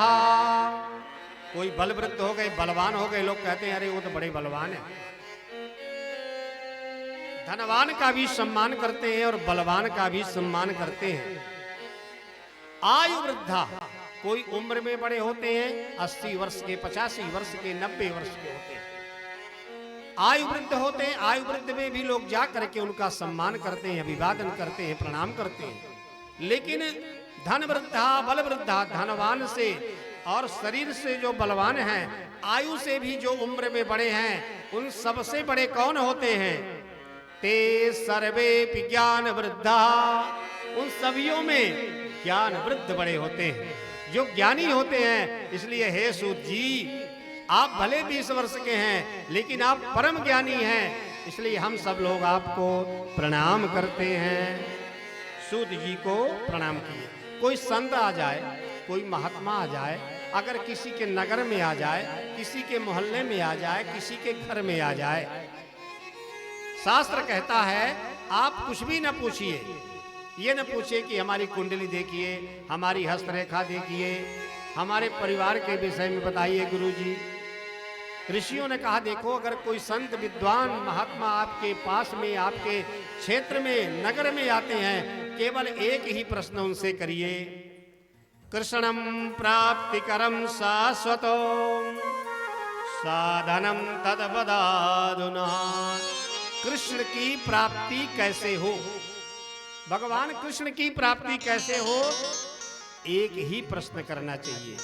कोई बल वृद्ध हो गए, बलवान हो गए, लोग कहते हैं अरे वो तो बड़े बलवान है। धनवान का भी सम्मान करते हैं और बलवान का भी सम्मान करते हैं। आयु वृद्धा, कोई उम्र में बड़े होते हैं, 80 वर्ष के, 85 वर्ष के, 90 वर्ष के होते हैं। आयु वृद्ध होते हैं, आयु वृद्ध में भी लोग जा करके उनका सम्मान करते हैं, अभिवादन करते हैं, प्रणाम करते हैं। लेकिन धन वृद्धा, बल वृद्धा, धनवान से और शरीर से जो बलवान हैं, आयु से भी जो उम्र में बड़े हैं, उन सबसे बड़े कौन होते हैं? ते सर्वे ज्ञान वृद्धा, उन सभियों में ज्ञान वृद्ध बड़े होते हैं, जो ज्ञानी होते हैं। इसलिए हे सूत जी, आप भले 20 वर्ष के हैं, लेकिन आप परम ज्ञानी हैं, इसलिए हम सब लोग आपको प्रणाम करते हैं। सूत जी को प्रणाम किए। कोई संत आ जाए, कोई महात्मा आ जाए, अगर किसी के नगर में आ जाए, किसी के मोहल्ले में आ जाए, किसी के घर में आ जाए, शास्त्र कहता है आप कुछ भी न पूछिए। ये न पूछिए कि हमारी कुंडली देखिए, हमारी हस्तरेखा देखिए, हमारे परिवार के विषय में बताइए गुरुजी। ऋषियों ने कहा देखो, अगर कोई संत विद्वान महात्मा आपके पास में, आपके क्षेत्र में, नगर में आते हैं, केवल एक ही प्रश्न उनसे करिए, कृष्णम प्राप्तिकरम शाश्वतो साधनम तद्वदाधुना। कृष्ण की प्राप्ति कैसे हो, भगवान कृष्ण की प्राप्ति कैसे हो, एक ही प्रश्न करना चाहिए।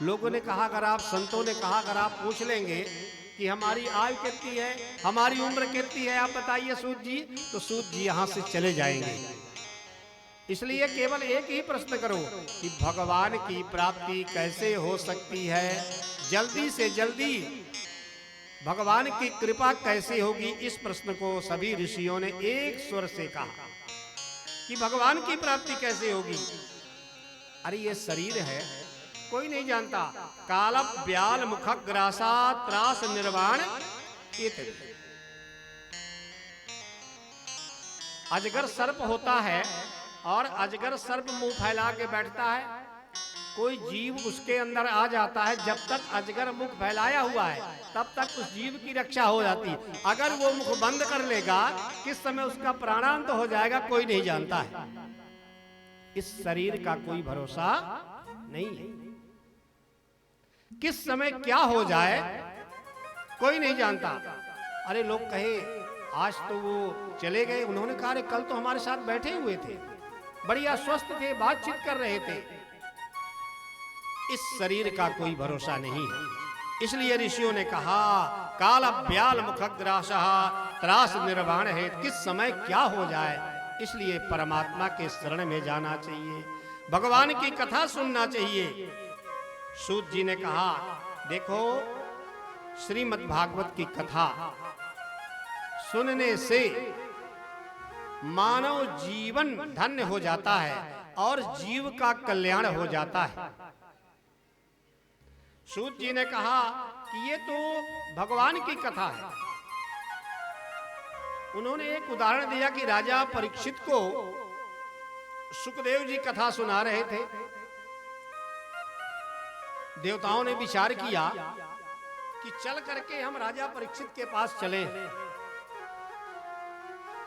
लोगों ने कहा, अगर आप, संतों ने कहा, अगर आप पूछ लेंगे कि हमारी आयु कितनी है, हमारी उम्र कितनी है, आप बताइए सूत जी, तो सूत जी यहां से चले जाएंगे। इसलिए केवल एक ही प्रश्न करो कि भगवान की प्राप्ति कैसे हो सकती है, जल्दी से जल्दी भगवान की कृपा कैसे होगी। इस प्रश्न को सभी ऋषियों ने एक स्वर से कहा कि भगवान की प्राप्ति कैसे होगी। अरे ये शरीर है, कोई नहीं जानता। काल ब्याल मुख ग्रासा त्रास निर्वाण, अजगर सर्प होता है और अजगर सर्प मुंह फैला के बैठता है, कोई जीव उसके अंदर आ जाता है, जब तक अजगर मुख फैलाया हुआ है तब तक उस जीव की रक्षा हो जाती है। अगर वो मुख बंद कर लेगा, किस समय उसका प्राणांत हो जाएगा कोई नहीं जानता है। इस शरीर का कोई भरोसा नहीं है, किस समय क्या हो जाए कोई नहीं जानता। अरे लोग कहे आज तो वो चले गए, उन्होंने कहा अरे कल तो हमारे साथ बैठे हुए थे, बढ़िया स्वस्थ थे, बातचीत कर रहे थे। इस शरीर का कोई भरोसा नहीं है। इसलिए ऋषियों ने कहा काल ब्याल मुखग्रासः त्रास निर्वाण है, किस समय क्या हो जाए। इसलिए परमात्मा के शरण में जाना चाहिए, भगवान की कथा सुनना चाहिए। सूत जी ने कहा देखो, श्रीमद् भागवत की कथा सुनने से मानव जीवन धन्य हो जाता है और जीव का कल्याण हो जाता है। सूत जी ने कहा कि ये तो भगवान की कथा है। उन्होंने एक उदाहरण दिया कि राजा परीक्षित को सुखदेव जी कथा सुना रहे थे। देवताओं ने विचार किया कि चल करके हम राजा परीक्षित के पास चलें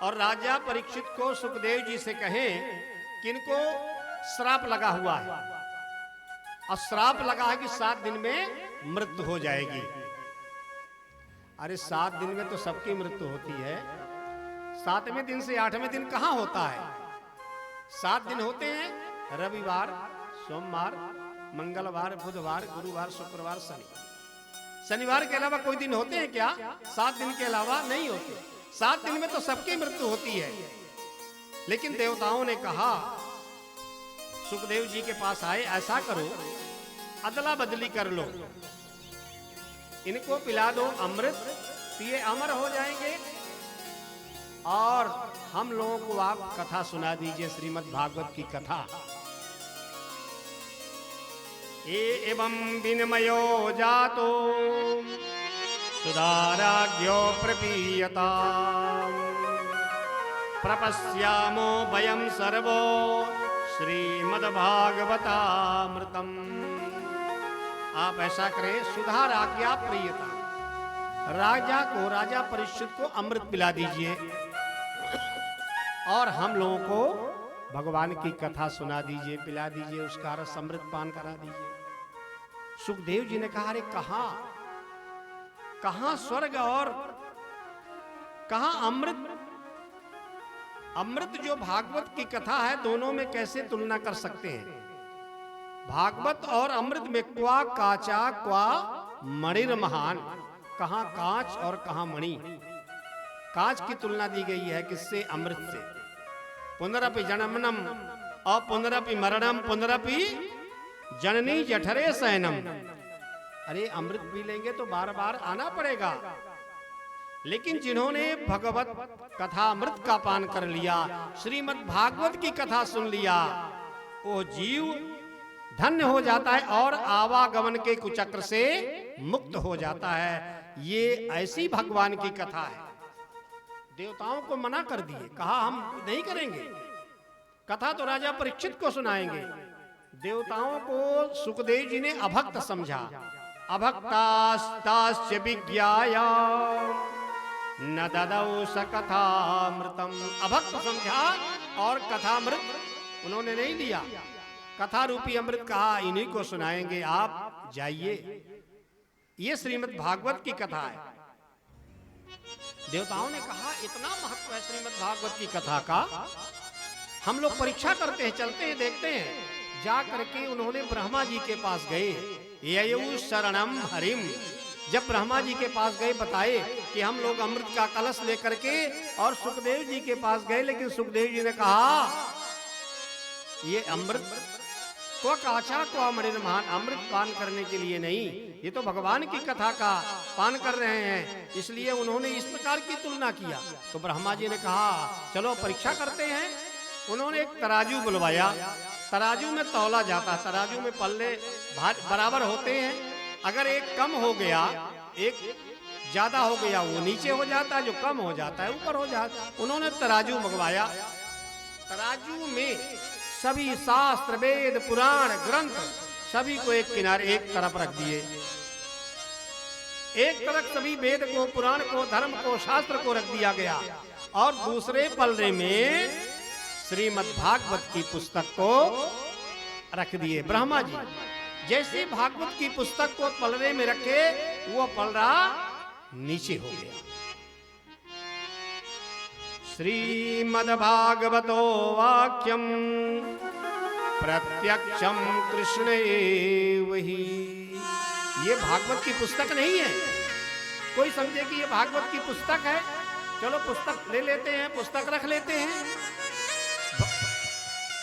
और राजा परीक्षित को सुखदेव जी से कहें कि इनको श्राप लगा हुआ है और श्राप लगा है कि 7 दिन में मृत्यु हो जाएगी। अरे 7 दिन में तो सबकी मृत्यु होती है, 7वें दिन से 8वें दिन कहां होता है? 7 दिन होते हैं, रविवार, सोमवार, मंगलवार, बुधवार, गुरुवार, शुक्रवार, शनिवार के अलावा कोई दिन होते हैं क्या? 7 दिन के अलावा नहीं होते। 7 दिन में तो सबकी मृत्यु होती है। लेकिन देवताओं ने कहा, सुखदेव जी के पास आए, ऐसा करो अदला बदली कर लो, इनको पिला दो अमृत, ये अमर हो जाएंगे और हम लोगों को आप कथा सुना दीजिए, श्रीमद् भागवत की कथा। एवं विनिमयो जातो सुधाराज्ञो प्रपीयता प्रपश्यामो वयं सर्वो श्रीमद्भागवतामृतम। आप ऐसा करें, सुधार आज्ञा प्रियता, राजा को, राजा परीक्षित को अमृत पिला दीजिए और हम लोगों को भगवान की कथा सुना दीजिए, पिला दीजिए, उसका रस अमृत पान करा दीजिए। सुखदेव जी ने कहा, अरे कहां स्वर्ग और कहां अमृत? अमृत जो भागवत की कथा है, दोनों में कैसे तुलना कर सकते हैं? भागवत और अमृत में क्वा काचा क्वा मणिर महान, कहां कांच और कहां मणि। कांच की तुलना दी गई है किससे? अमृत से। पुनरपि जन्मनम और पुनरपि मरणम पुनरपि जननी जठरे शयनम। अरे अमृत पी लेंगे तो बार बार आना पड़ेगा, लेकिन जिन्होंने भगवत कथा अमृत का पान कर लिया, श्रीमद् भागवत की कथा सुन लिया, वो जीव धन्य हो जाता है और आवागमन के कुचक्र से मुक्त हो जाता है। ये ऐसी भगवान की कथा है। देवताओं को मना कर दिए, कहा हम नहीं करेंगे कथा, तो राजा परीक्षित को सुनाएंगे। देवताओं को सुखदेव जी ने अभक्त समझा। अभक्तास्तास्य विज्ञाया न ददौ स कथामृतम। अभक्त समझा और कथामृत उन्होंने नहीं लिया। कथा रूपी अमृत कहा इन्हीं को सुनाएंगे, आप जाइए। ये श्रीमद् भागवत की कथा है। देवताओं ने कहा इतना महत्व है श्रीमद् भागवत की कथा का, हम लोग परीक्षा करते हैं, चलते हैं, देखते हैं। जा करके उन्होंने ब्रह्मा जी के पास गए। ययौ शरणम हरिम। जब ब्रह्मा जी के पास गए, बताए कि हम लोग अमृत का कलश लेकर के, और सुखदेव जी के पास गए, लेकिन सुखदेव जी ने कहा ये अमृत को काचा को अमृत महान, अमृत पान करने के लिए नहीं, ये तो भगवान की कथा का पान कर रहे हैं। इसलिए उन्होंने इस प्रकार की तुलना किया। तो ब्रह्मा जी ने कहा चलो परीक्षा करते हैं। उन्होंने एक तराजू बुलवाया। तराजू में तौला जाता, तराजू में पल्ले बराबर होते हैं। अगर एक कम हो गया, एक ज्यादा हो गया, वो नीचे हो जाता है, जो कम हो जाता है ऊपर हो जाता है। उन्होंने तराजू मंगवाया। तराजू में सभी शास्त्र, वेद, पुराण, ग्रंथ सभी को एक किनारे, एक तरफ रख दिए। एक तरफ सभी वेद को, पुराण को, धर्म को, शास्त्र को रख दिया गया, और दूसरे पल्ले में श्रीमद् भागवत की पुस्तक को रख दिए। ब्रह्मा जी जैसे भागवत की पुस्तक को पलड़े में रखे, वो पलड़ा नीचे हो गया। श्रीमद्भागवतो वाक्यम प्रत्यक्षम कृष्ण एव ही। ये भागवत की पुस्तक नहीं है। कोई समझे कि ये भागवत की पुस्तक है, चलो पुस्तक ले लेते हैं, पुस्तक रख लेते हैं।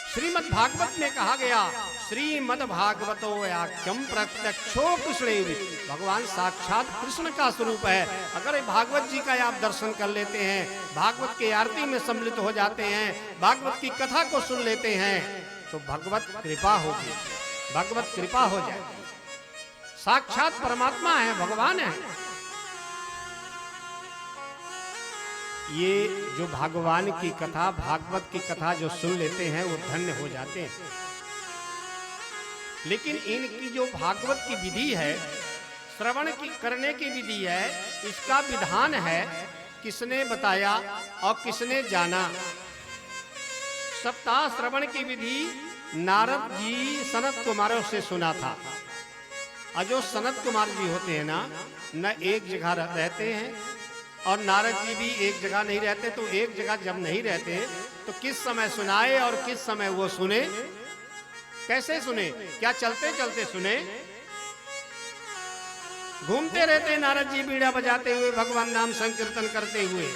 श्रीमद् भागवत में कहा गया श्रीमद् भागवतो वाक्यम प्रत्यक्षो कृष्ण एव। भगवान साक्षात कृष्ण का स्वरूप है। अगर भागवत जी का आप दर्शन कर लेते हैं, भागवत के आरती में सम्मिलित हो जाते हैं, भागवत की कथा को सुन लेते हैं, तो भगवत कृपा होगी, भगवत कृपा हो जाएगी। साक्षात परमात्मा है, भगवान है। ये जो भगवान की कथा, भागवत की कथा जो सुन लेते हैं, वो धन्य हो जाते हैं। लेकिन इनकी जो भागवत की विधि है, श्रवण की करने की विधि है, इसका विधान है, किसने बताया और किसने जाना? सप्ताह श्रवण की विधि नारद जी सनत कुमारों से सुना था। और जो सनत कुमार जी होते हैं ना, न एक जगह रहते हैं, और नारद जी भी एक जगह नहीं रहते। तो एक जगह जब नहीं रहते तो किस समय सुनाए और किस समय वो सुने? कैसे सुने? क्या चलते चलते सुने? घूमते रहते नारद जी बीड़ा बजाते हुए, भगवान नाम संकीर्तन करते हुए।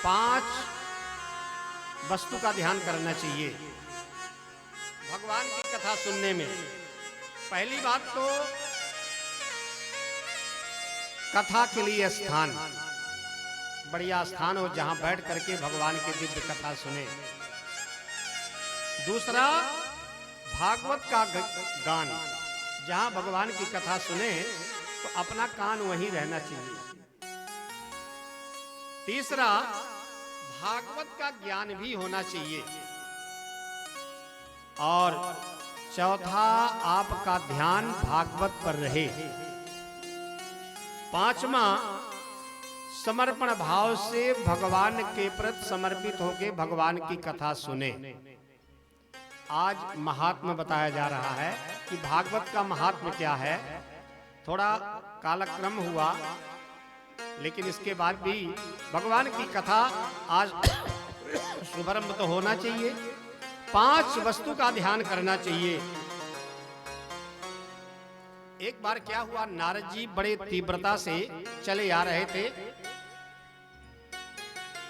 5 वस्तु का ध्यान करना चाहिए भगवान की कथा सुनने में। पहली बात तो कथा के लिए स्थान, बढ़िया स्थान हो जहां बैठ करके भगवान की दिव्य कथा सुने। दूसरा, भागवत का गान, जहां भगवान की कथा सुने तो अपना कान वहीं रहना चाहिए। तीसरा, भागवत का ज्ञान भी होना चाहिए। और चौथा, आपका ध्यान भागवत पर रहे। पांचवा, समर्पण भाव से भगवान के प्रति समर्पित होकर भगवान की कथा सुने। आज महात्म्य बताया जा रहा है कि भागवत का महात्म्य क्या है। थोड़ा कालक्रम हुआ, लेकिन इसके बाद भी भगवान की कथा आज शुभारंभ तो होना चाहिए। 5 वस्तु का ध्यान करना चाहिए। एक बार क्या हुआ, नारद जी बड़े तीव्रता से चले आ रहे थे।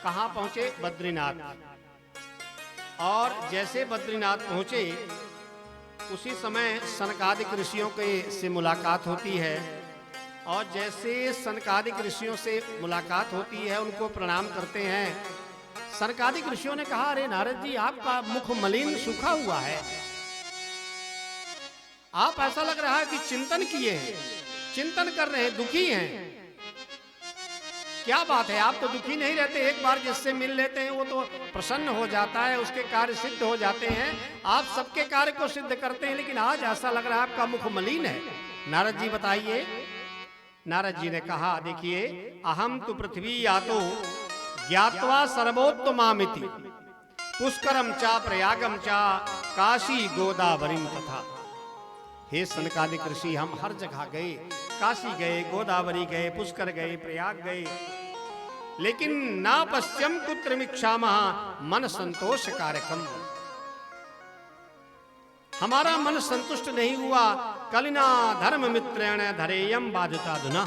कहां पहुंचे? बद्रीनाथ। और जैसे बद्रीनाथ पहुंचे, उसी समय सनकादिक ऋषियों के से मुलाकात होती है। और जैसे सनकादिक ऋषियों से मुलाकात होती है, उनको प्रणाम करते हैं। सनकादिक ऋषियों ने कहा, अरे नारद जी, आपका मुख मलिन सूखा हुआ है, आप ऐसा लग रहा है कि चिंतन किए हैं, चिंतन कर रहे हैं, दुखी हैं। क्या बात है, आप तो दुखी नहीं रहते, एक बार जिससे मिल लेते हैं वो तो प्रसन्न हो जाता है, उसके कार्य सिद्ध हो जाते हैं। आप सबके कार्य को सिद्ध करते हैं, लेकिन आज ऐसा लग रहा है आपका मुख मलिन है। नारद जी बताइए। नारद जी ने कहा, देखिए, अहम तो पृथ्वी यातो ज्ञात्वा सर्वोत्तमामिति पुष्करम चा प्रयागम चा काशी गोदावरीम तथा। हे सनकादिक ऋषि, हम हर जगह गए, काशी गए, गोदावरी गए, पुष्कर गए, प्रयाग गए, लेकिन ना पश्चिम कुत्रमिक्षामः मन संतोष कारकम। हमारा मन संतुष्ट नहीं हुआ। कलिना धर्म मित्रेण धरेयम बाधिताधुना।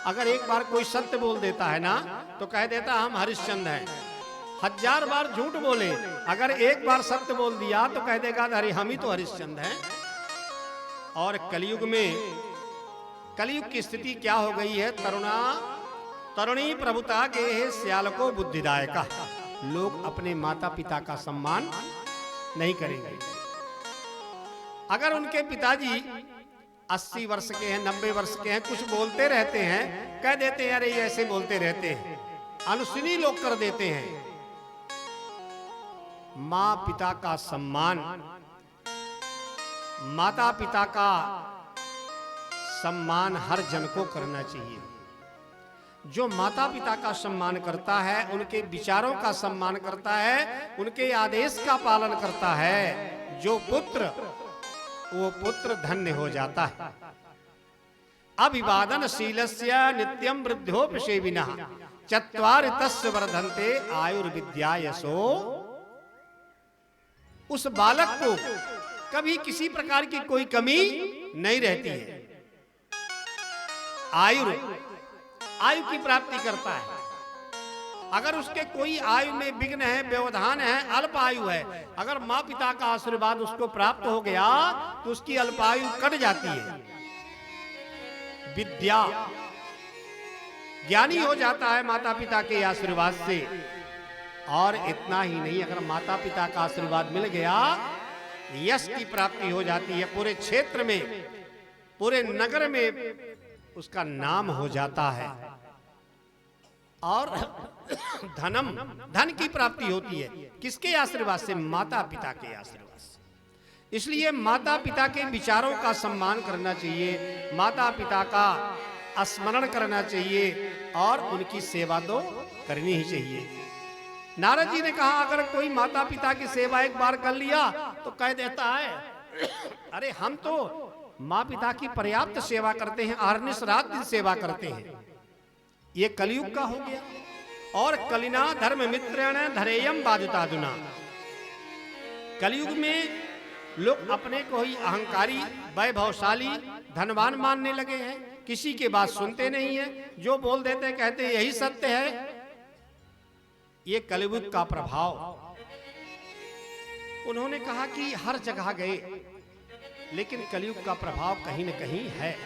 अगर एक बार कोई सत्य बोल देता है ना, तो कह देता हम हरिश्चंद्र हैं। 1000 बार झूठ बोले, अगर एक बार सत्य बोल दिया तो कह देगा, अरे हम ही तो हरिश्चंद्र हैं। और कलयुग में, कलयुग की स्थिति क्या हो गई है? तरुणी प्रभुता के श्याल को बुद्धिदायका। लोग अपने माता पिता का सम्मान नहीं करेंगे। अगर उनके पिताजी 80 वर्ष के हैं, 90 वर्ष के हैं, कुछ बोलते रहते हैं, कह देते हैं, अरे ये ऐसे बोलते रहते हैं, अनुसुनी लोग कर देते हैं। माँ पिता का सम्मान, माता पिता का सम्मान हर जन को करना चाहिए। जो माता पिता का सम्मान करता है, उनके विचारों का सम्मान करता है, उनके आदेश का पालन करता है, जो पुत्र, वो पुत्र धन्य हो जाता है। अभिवादन शीलस्य नित्यम वृद्धोपसेविनः चत्वारि तस्य वर्धन्ते आयुर्विद्या यशो। उस बालक को कभी किसी प्रकार की कोई कमी नहीं रहती है। आयु की प्राप्ति करता है। अगर उसके कोई आयु में विघ्न है, व्यवधान है, अल्प आयु है, अगर माँ पिता का आशीर्वाद उसको प्राप्त हो गया तो उसकी अल्पायु कट जाती है। विद्या, ज्ञानी हो जाता है माता पिता के आशीर्वाद से। और इतना ही नहीं, अगर माता पिता का आशीर्वाद मिल गया, यश की प्राप्ति हो जाती है। पूरे क्षेत्र में, पूरे नगर में उसका नाम हो जाता है। और धन की प्राप्ति होती है। किसके आशीर्वाद से? माता पिता के आशीर्वाद से। इसलिए माता पिता के विचारों का सम्मान करना चाहिए, माता पिता का स्मरण करना चाहिए, और उनकी सेवा तो करनी ही चाहिए। नारद जी ने कहा, अगर कोई माता पिता की सेवा एक बार कर लिया तो कह देता है, अरे हम तो माँ पिता की पर्याप्त सेवा करते हैं, अहर्निश रात दिन सेवा करते हैं। ये कलयुग का हो गया। और कलिना धर्म मित्रेण धरेयम बाधिताधुना। कलयुग में लोग अपने को ही अहंकारी, वैभवशाली, धनवान मानने लगे हैं, किसी की बात सुनते नहीं है, जो बोल देते कहते यही सत्य है। ये कलयुग का प्रभाव। उन्होंने कहा कि हर जगह गए, लेकिन कलयुग का प्रभाव कहीं न कहीं है।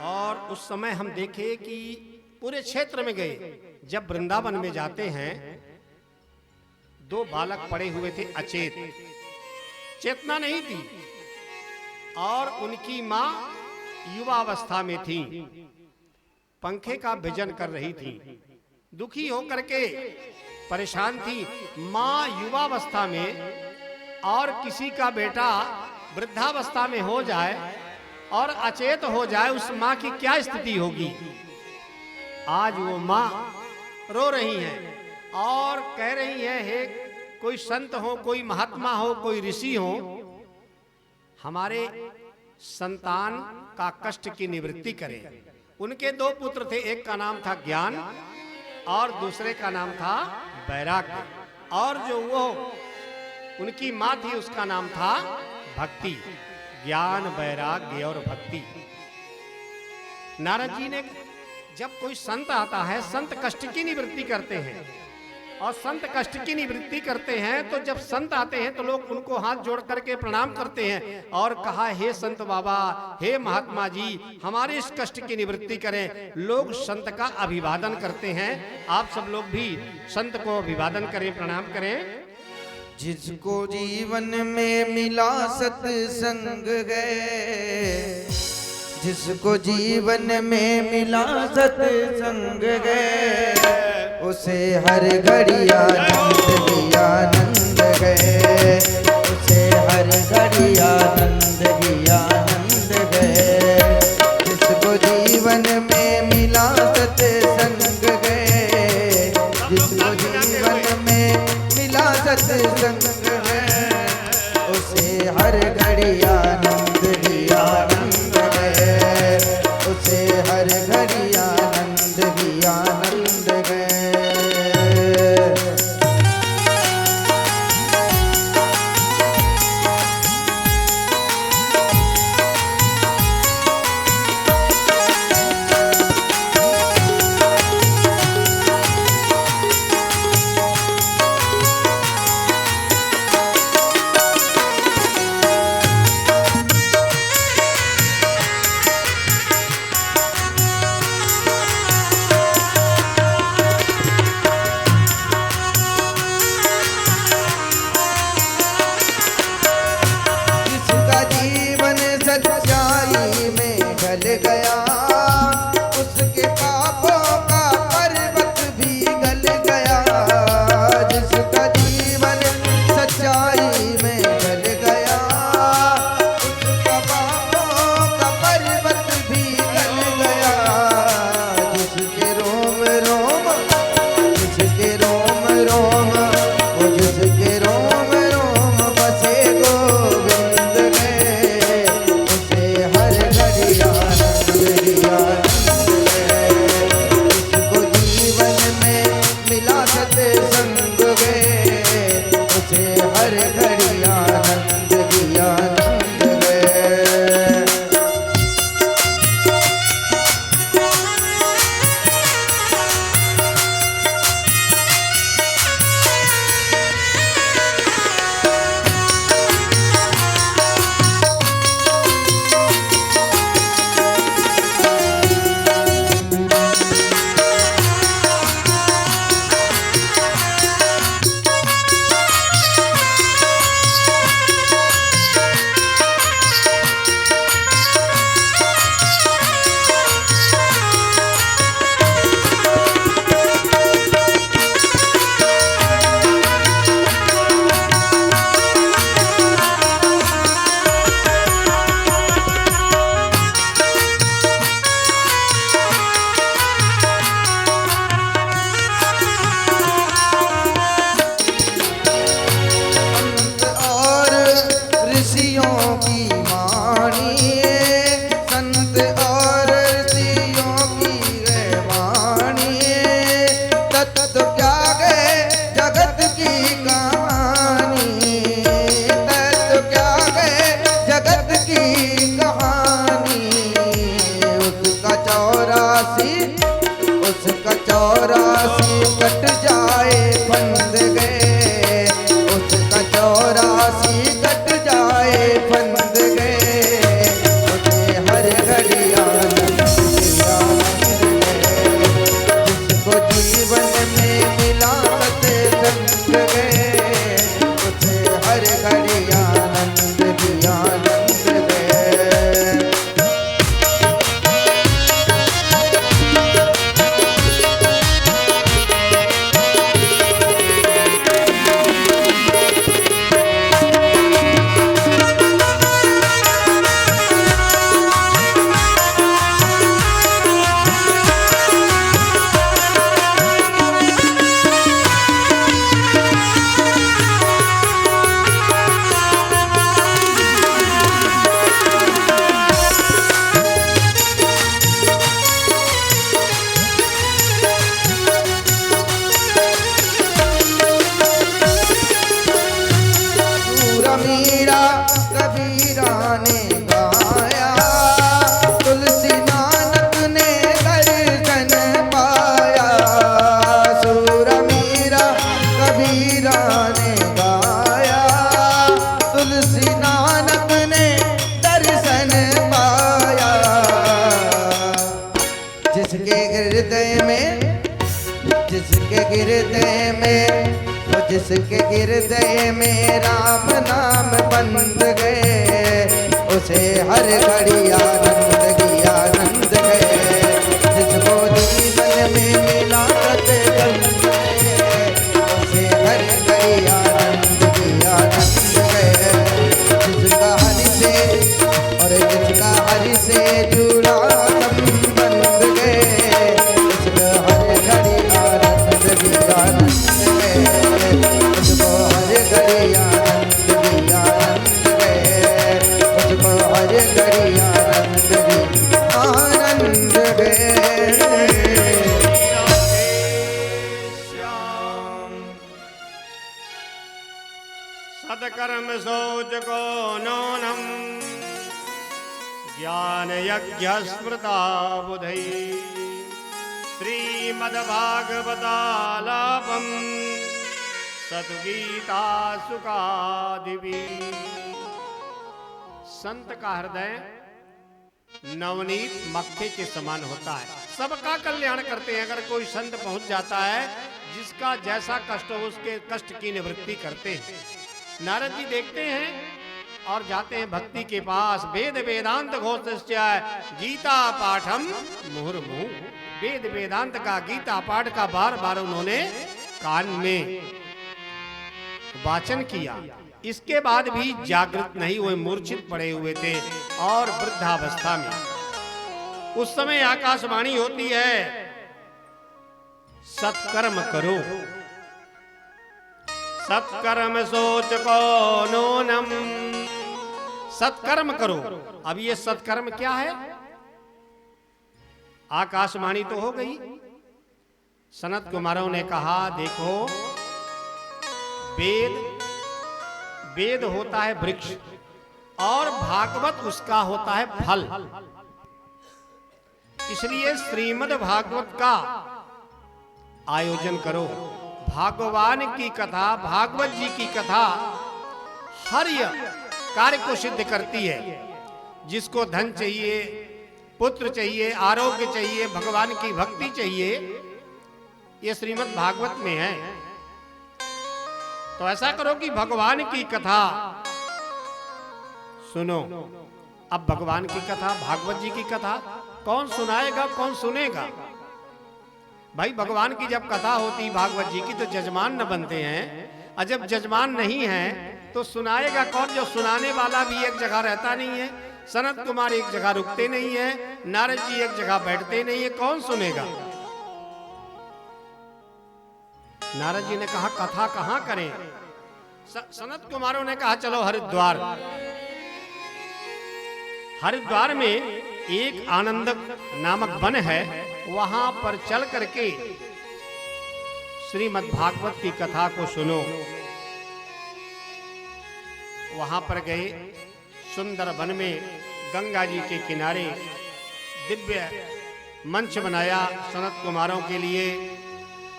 और उस समय हम देखे कि पूरे क्षेत्र में गए। जब वृंदावन में जाते हैं, 2 बालक पड़े हुए थे अचेत। चेतना नहीं थी और उनकी मां युवावस्था में थी, पंखे का भजन कर रही थी, दुखी होकर के परेशान थी। मां युवावस्था में और किसी का बेटा वृद्धावस्था में हो जाए और अचेत हो जाए, उस मां की क्या स्थिति होगी। आज वो मां रो रही हैं और कह रही हैं, हे कोई संत हो, कोई महात्मा हो, कोई ऋषि हो, हमारे संतान का कष्ट की निवृत्ति करें। उनके दो पुत्र थे, एक का नाम था ज्ञान और दूसरे का नाम था वैराग्य, और जो वो उनकी मां थी उसका नाम था भक्ति। ज्ञान, वैराग्य और भक्ति। नारद जी ने, जब कोई संत आता है, संत कष्ट की निवृत्ति करते हैं, और संत कष्ट की निवृत्ति करते हैं तो जब संत आते हैं तो लोग उनको हाथ जोड़ करके प्रणाम करते हैं और कहा, हे संत बाबा, हे महात्मा जी, हमारे इस कष्ट की निवृत्ति करें। लोग संत का अभिवादन करते हैं। आप सब लोग भी संत को अभिवादन करें, प्रणाम करें। जिसको जीवन में मिला सत्संग है, जिसको जीवन में मिला सत्संग है, उसे हर घड़ी आनंद ही आनंद है, उसे हर घड़ी आनंद ही आनंद है। जिसको जीवन में मिला सत्संग है, जिसको जीवन में मिला सत्संग है, उसे हर घड़ी आनंद ही आनंद है, उसे हर घड़ी आनंद ही आनंद है। उसका 84 कट जाए फंद गए, उसका 84 कट जाए फंद गए, उसे हर घड़िया जिसके हृदय में राम नाम बंद गए, उसे हर घड़ी आनंद ही आनंद गए। जिसको जीवन में मिला सतगंध गए, उसे हर घड़ी आनंद ही आनंद गए। जिसका हरि से और जिसका हरि से जुड़ा संबंध गए, उसको हर घड़ी आनंद ही आनंद गए। उसको हर घड़ी आनंद ही आनंद गए। उसको हर घड़ी आनंद ही आनंद गए। सत्कर्म सोच को नौनम ज्ञान यज्ञ स्मृता बुधै श्रीमद्भागवतालापम सद्गीता सुखादिवी। संत का हृदय नवनीत मक्खे के समान होता है, सबका कल्याण करते हैं। अगर कोई संत पहुंच जाता है, जिसका जैसा कष्ट हो उसके कष्ट की निवृत्ति करते हैं। नारद जी देखते हैं और जाते हैं भक्ति के पास। वेद वेदांत घोषश्चाय गीता पाठम मुहुर्मुहु। वेद वेदांत का, गीता पाठ का बार बार उन्होंने कान में वाचन किया। इसके बाद भी जागृत नहीं हुए, मूर्छित पड़े हुए थे और वृद्धावस्था में। उस समय आकाशवाणी होती है, सत्कर्म करो, सत्कर्म सोच को नूनम। सत्कर्म करो। अब ये सत्कर्म क्या है? आकाशवाणी तो हो गई। सनत कुमारों ने कहा, देखो वेद होता है वृक्ष और भागवत उसका होता है फल। इसलिए श्रीमद् भागवत का आयोजन करो। भगवान की कथा, भागवत जी की कथा हर कार्य को सिद्ध करती है। जिसको धन चाहिए, पुत्र चाहिए, आरोग्य चाहिए, भगवान की भक्ति चाहिए, ये श्रीमद् भागवत में है। तो ऐसा करो कि भगवान की कथा सुनो। अब भगवान की कथा, भागवत जी की कथा कौन सुनाएगा, कौन सुनेगा? भाई भगवान की जब कथा होती भागवत जी की तो जजमान न बनते हैं, और जब जजमान नहीं है तो सुनाएगा कौन? जो सुनाने वाला भी एक जगह रहता नहीं है, सनत कुमार एक जगह रुकते नहीं है, नारद जी एक जगह बैठते नहीं है, कौन सुनेगा? नारद जी ने कहा कथा कहां करें? सनत कुमारों ने कहा चलो हरिद्वार। हरिद्वार में एक आनंदक नामक वन है, वहां पर चल करके श्रीमद् भागवत की कथा को सुनो। वहां पर गए, सुंदर वन में गंगा जी के किनारे दिव्य मंच बनाया सनत कुमारों के लिए,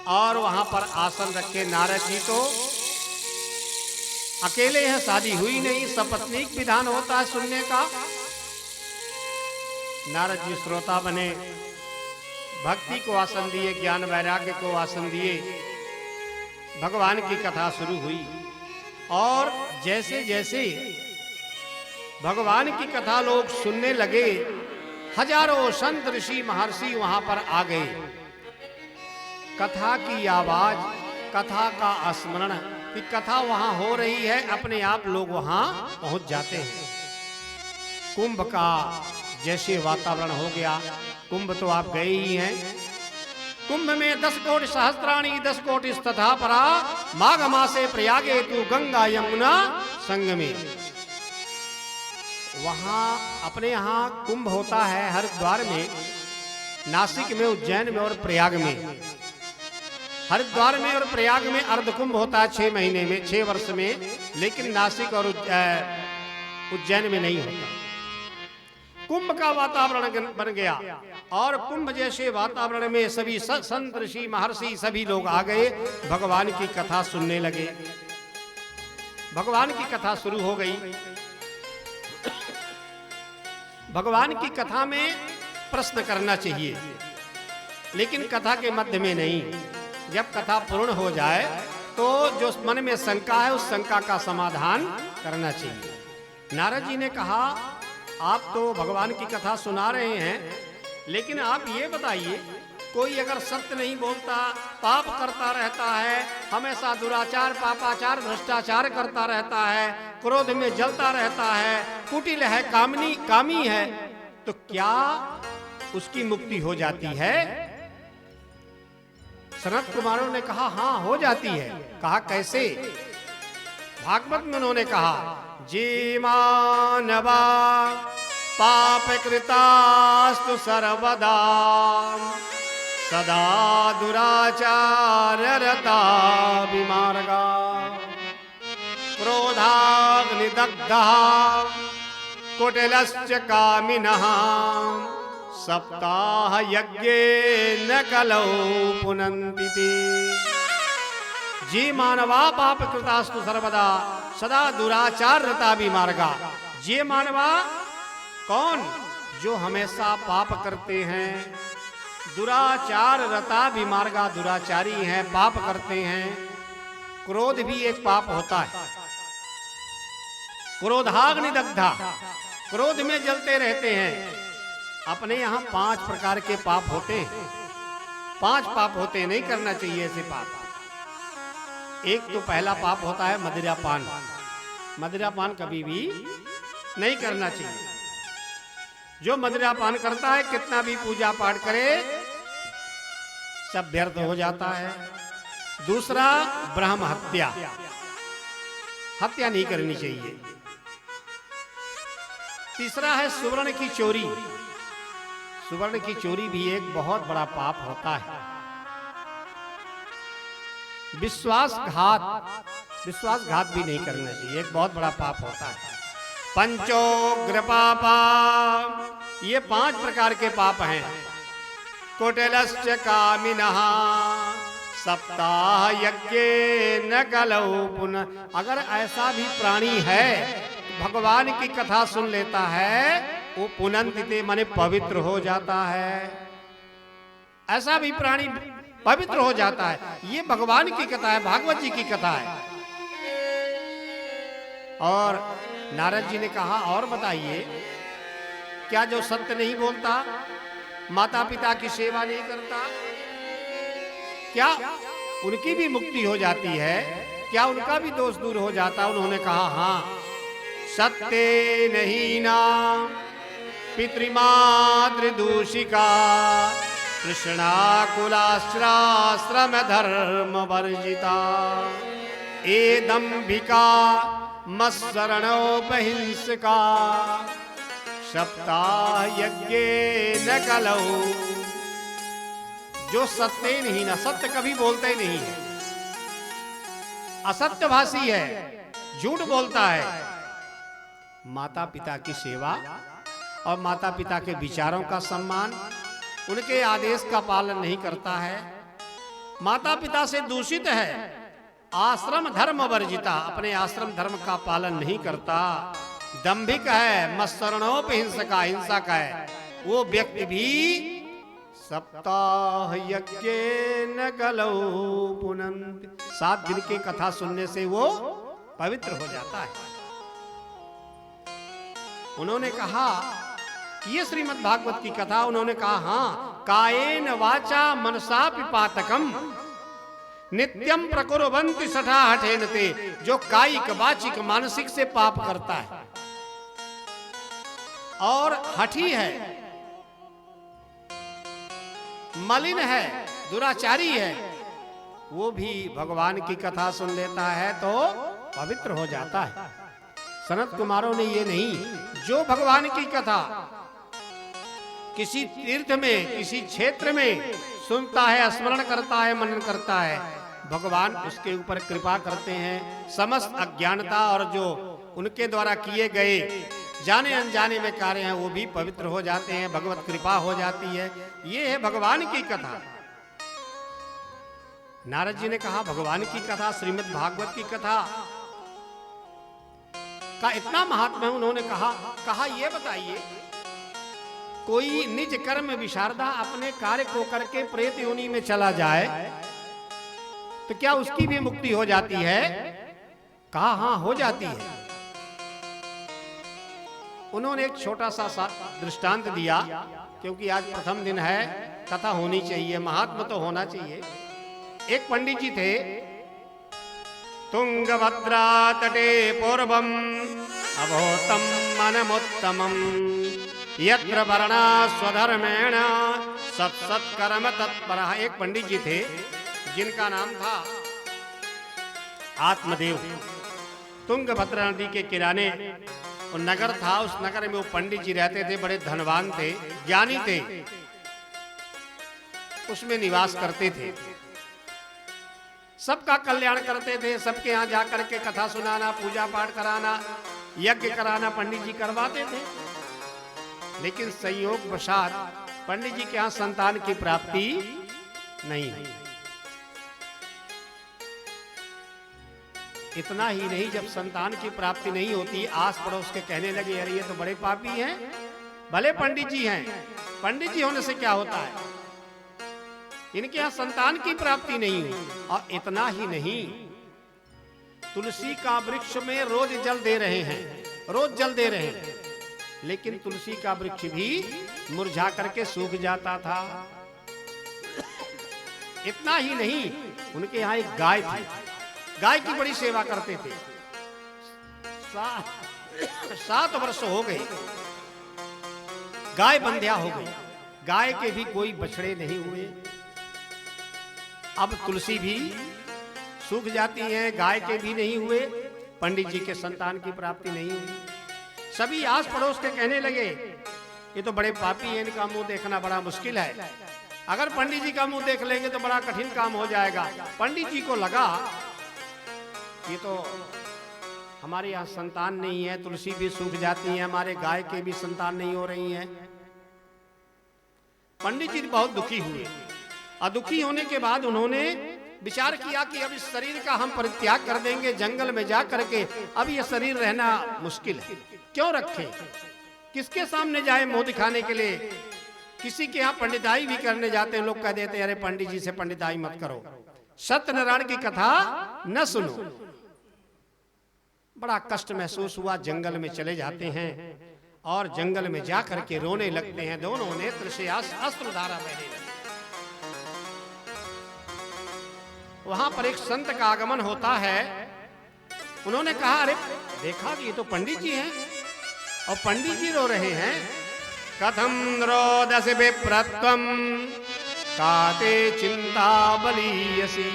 और वहां पर आसन रखे। नारद जी तो अकेले हैं, शादी हुई नहीं, सपत्नीक विधान होता है सुनने का। नारद जी श्रोता बने, भक्ति को आसन दिए, ज्ञान वैराग्य को आसन दिए। भगवान की कथा शुरू हुई और जैसे जैसे भगवान की कथा लोग सुनने लगे, हजारों संत ऋषि महर्षि वहां पर आ गए। कथा की आवाज, कथा का स्मरण कि कथा वहां हो रही है, अपने आप लोग वहां पहुंच जाते हैं। कुंभ का जैसे वातावरण हो गया, कुंभ तो आप गए ही हैं। कुंभ में 10 कोटि सहस्त्राणी 10 कोटि तथा परा, माघ मासे प्रयागे तू गंगा यमुना संगमे। वहां अपने यहाँ कुंभ होता है हरिद्वार में, नासिक में, उज्जैन में और प्रयाग में। हरिद्वार में और प्रयाग में अर्ध कुंभ होता है 6 महीने में, 6 वर्ष में, लेकिन नासिक और उज्जैन में नहीं होता। कुंभ का वातावरण बन गया और कुंभ जैसे वातावरण में सभी संत ऋषि महर्षि सभी लोग आ गए, भगवान की कथा सुनने लगे। भगवान की कथा शुरू हो गई। भगवान की कथा में प्रश्न करना चाहिए, लेकिन कथा के मध्य में नहीं। जब कथा पूर्ण हो जाए तो जो मन में शंका है उस शंका का समाधान करना चाहिए। नारद जी ने कहा आप तो भगवान की कथा सुना रहे हैं, लेकिन आप ये बताइए कोई अगर सत्य नहीं बोलता, पाप करता रहता है, हमेशा दुराचार पापाचार भ्रष्टाचार करता रहता है, क्रोध में जलता रहता है, कुटिल है, कामी है, तो क्या उसकी मुक्ति हो जाती है? सनत कुमारों ने कहा हाँ हो जाती है। कहा कैसे? भागवत में उन्होंने कहा जे मानवा पाप कृतास्तु सर्वदा सदा दुराचार रता विमार्गा क्रोधाग्निदग्धा कुटिलश्च कामिनः सप्ताह यज्ञेन कलौ पुनन्ति ते। जे मानवा पाप कृतास्तु सर्वदा सदा दुराचार रता विमार्गा। जे मानवा कौन? जो हमेशा पाप करते हैं, दुराचार रता विमार्गा, दुराचारी हैं, पाप करते हैं। क्रोध भी एक पाप होता है। क्रोधाग्नि दग्धा, क्रोध में जलते रहते हैं। अपने यहाँ 5 प्रकार के पाप होते हैं, 5 पाप होते हैं, नहीं करना चाहिए ऐसे पाप। एक तो पहला पाप होता है मदिरापान। मदिरापान कभी भी नहीं करना चाहिए। जो मदिरापान करता है कितना भी पूजा पाठ करे सब व्यर्थ हो जाता है। दूसरा ब्रह्म हत्या, हत्या नहीं करनी चाहिए। तीसरा है सुवर्ण की चोरी। सुवर्ण की चोरी भी एक बहुत बड़ा पाप होता है। विश्वासघात, विश्वासघात भी नहीं करना चाहिए, एक बहुत बड़ा पाप होता है। पंचोग्र पापा, ये 5 प्रकार के पाप हैं। कुटिलश्च कामिनः सप्ताह यज्ञेन कलौ पुनः। अगर ऐसा भी प्राणी है भगवान की कथा सुन लेता है, वो पुनन्तिते माने पवित्र हो जाता है। ऐसा भी प्राणी पवित्र हो जाता है। ये भगवान की कथा है, भागवत जी की कथा है। और नारद जी ने कहा और बताइए, क्या जो सत्य नहीं बोलता, माता पिता की सेवा नहीं करता, क्या उनकी भी मुक्ति हो जाती है? क्या उनका भी दोष दूर हो जाता? उन्होंने कहा हाँ। सत्य नहीं ना पितृमातृ दूषिका कृष्णा कुलाश्राश्रम धर्म वर्जिता एदंबिका मत्सरणोपहिंसका सप्ताह यज्ञेन कलौ। जो सत्य नहीं ना, सत्य कभी बोलते नहीं है, असत्य भाषी है, झूठ बोलता है। माता पिता की सेवा और माता पिता के विचारों का सम्मान, उनके आदेश का पालन नहीं करता है, माता पिता से दूषित है, आश्रम धर्म वर्जिता, अपने आश्रम धर्म का पालन नहीं करता, दंभिक है, मत्सरणोपहिंसका, हिंसा का है, वो व्यक्ति भी सप्ताह यज्ञेन कलौ पुनन्ति, 7 दिन की कथा सुनने से वो पवित्र हो जाता है। उन्होंने कहा कि ये श्रीमद् भागवत की कथा, उन्होंने कहा हाँ, कायेन वाचा मनसा पिपातकम नित्यम प्रकुर्वन्ति सठा हठेन ते। जो कायिक वाचिक मानसिक से पाप करता है और हठी है, मलिन है, दुराचारी है, वो भी भगवान की कथा सुन लेता है तो पवित्र हो जाता है। सनत कुमारों ने ये नहीं, जो भगवान की कथा किसी तीर्थ में, किसी क्षेत्र में सुनता है, स्मरण करता है, मनन करता है, भगवान उसके ऊपर कृपा करते हैं। समस्त अज्ञानता और जो उनके द्वारा किए गए जाने अनजाने में कार्य हैं वो भी पवित्र हो जाते हैं, भगवत कृपा हो जाती है। ये है भगवान की कथा। नारद जी ने कहा भगवान की कथा, श्रीमद् भागवत की कथा का इतना महात्मा है। उन्होंने कहा ये बताइए, कोई निज कर्म विशारदा अपने कार्य को करके प्रेत योनि में चला जाए तो क्या उसकी भी मुक्ति हो जाती है? कहा हाँ हो जाती है। उन्होंने एक छोटा सा दृष्टांत दिया, क्योंकि आज प्रथम दिन है, कथा होनी चाहिए, महात्मा तो होना चाहिए। एक पंडित जी थे, तुंगभद्रा तटे पूर्वम अभूतम मनमुत्तमम यत्र वर्णा स्वधर्मेण सत्सत्कर्म तत्परः। एक पंडित जी थे जिनका नाम था आत्मदेव। तुंगभद्रा नदी के किनारे और नगर था, उस नगर में वो पंडित जी रहते थे, बड़े धनवान थे, ज्ञानी थे, उसमें निवास करते थे, सबका कल्याण करते थे, सबके यहाँ जाकर के कथा सुनाना, पूजा पाठ कराना, यज्ञ कराना पंडित जी करवाते थे। लेकिन संयोग वशात पंडित जी के यहाँ संतान की प्राप्ति नहीं हुई। इतना ही नहीं, जब संतान की प्राप्ति नहीं होती, आस पड़ोस के कहने लगे अरे ये तो बड़े पापी हैं, भले पंडित जी हैं, पंडित जी होने से क्या होता है, इनके यहाँ संतान की प्राप्ति नहीं हुई। और इतना ही नहीं, तुलसी का वृक्ष में रोज जल दे रहे हैं, रोज जल दे रहे हैं, लेकिन तुलसी का वृक्ष भी मुरझा करके सूख जाता था। इतना ही नहीं, उनके यहाँ एक गाय थी, गाय की बड़ी सेवा करते थे। 7 वर्ष हो गए, गाय बंध्या हो गई, गाय के भी कोई बछड़े नहीं हुए। अब तुलसी भी सूख जाती है, गाय के भी नहीं हुए, पंडित जी के संतान की प्राप्ति नहीं हुई। सभी आस पड़ोस के कहने लगे ये तो बड़े पापी हैं, इनका मुंह देखना बड़ा मुश्किल है, अगर पंडित जी का मुंह देख लेंगे तो बड़ा कठिन काम हो जाएगा। पंडित जी को लगा ये तो हमारे यहाँ संतान नहीं है, तुलसी भी सूख जाती है, हमारे गाय के भी संतान नहीं हो रही हैं। पंडित जी बहुत दुखी हुए, और दुखी होने के बाद उन्होंने विचार किया कि अब इस शरीर का हम परित्याग कर देंगे, जंगल में जा करके अब ये शरीर रहना मुश्किल है, क्यों रखें, किसके सामने जाए मुंह दिखाने के लिए। किसी के यहाँ पंडिताई भी करने जाते हैं, लोग कह देते हैं अरे पंडित जी से पंडिताई मत करो, सत्यनारायण की कथा न सुनो। बड़ा कष्ट महसूस हुआ, जंगल में चले जाते हैं और जंगल में जा करके रोने लगते हैं, दोनों नेत्र से अश्रुधारा बहने लगी। वहां पर एक संत का आगमन होता है, उन्होंने कहा अरे देखा कि ये तो पंडित जी हैं, और पंडित जी रो रहे हैं। कथम रोदस विप्रत्वम काते चिंता बलीयसी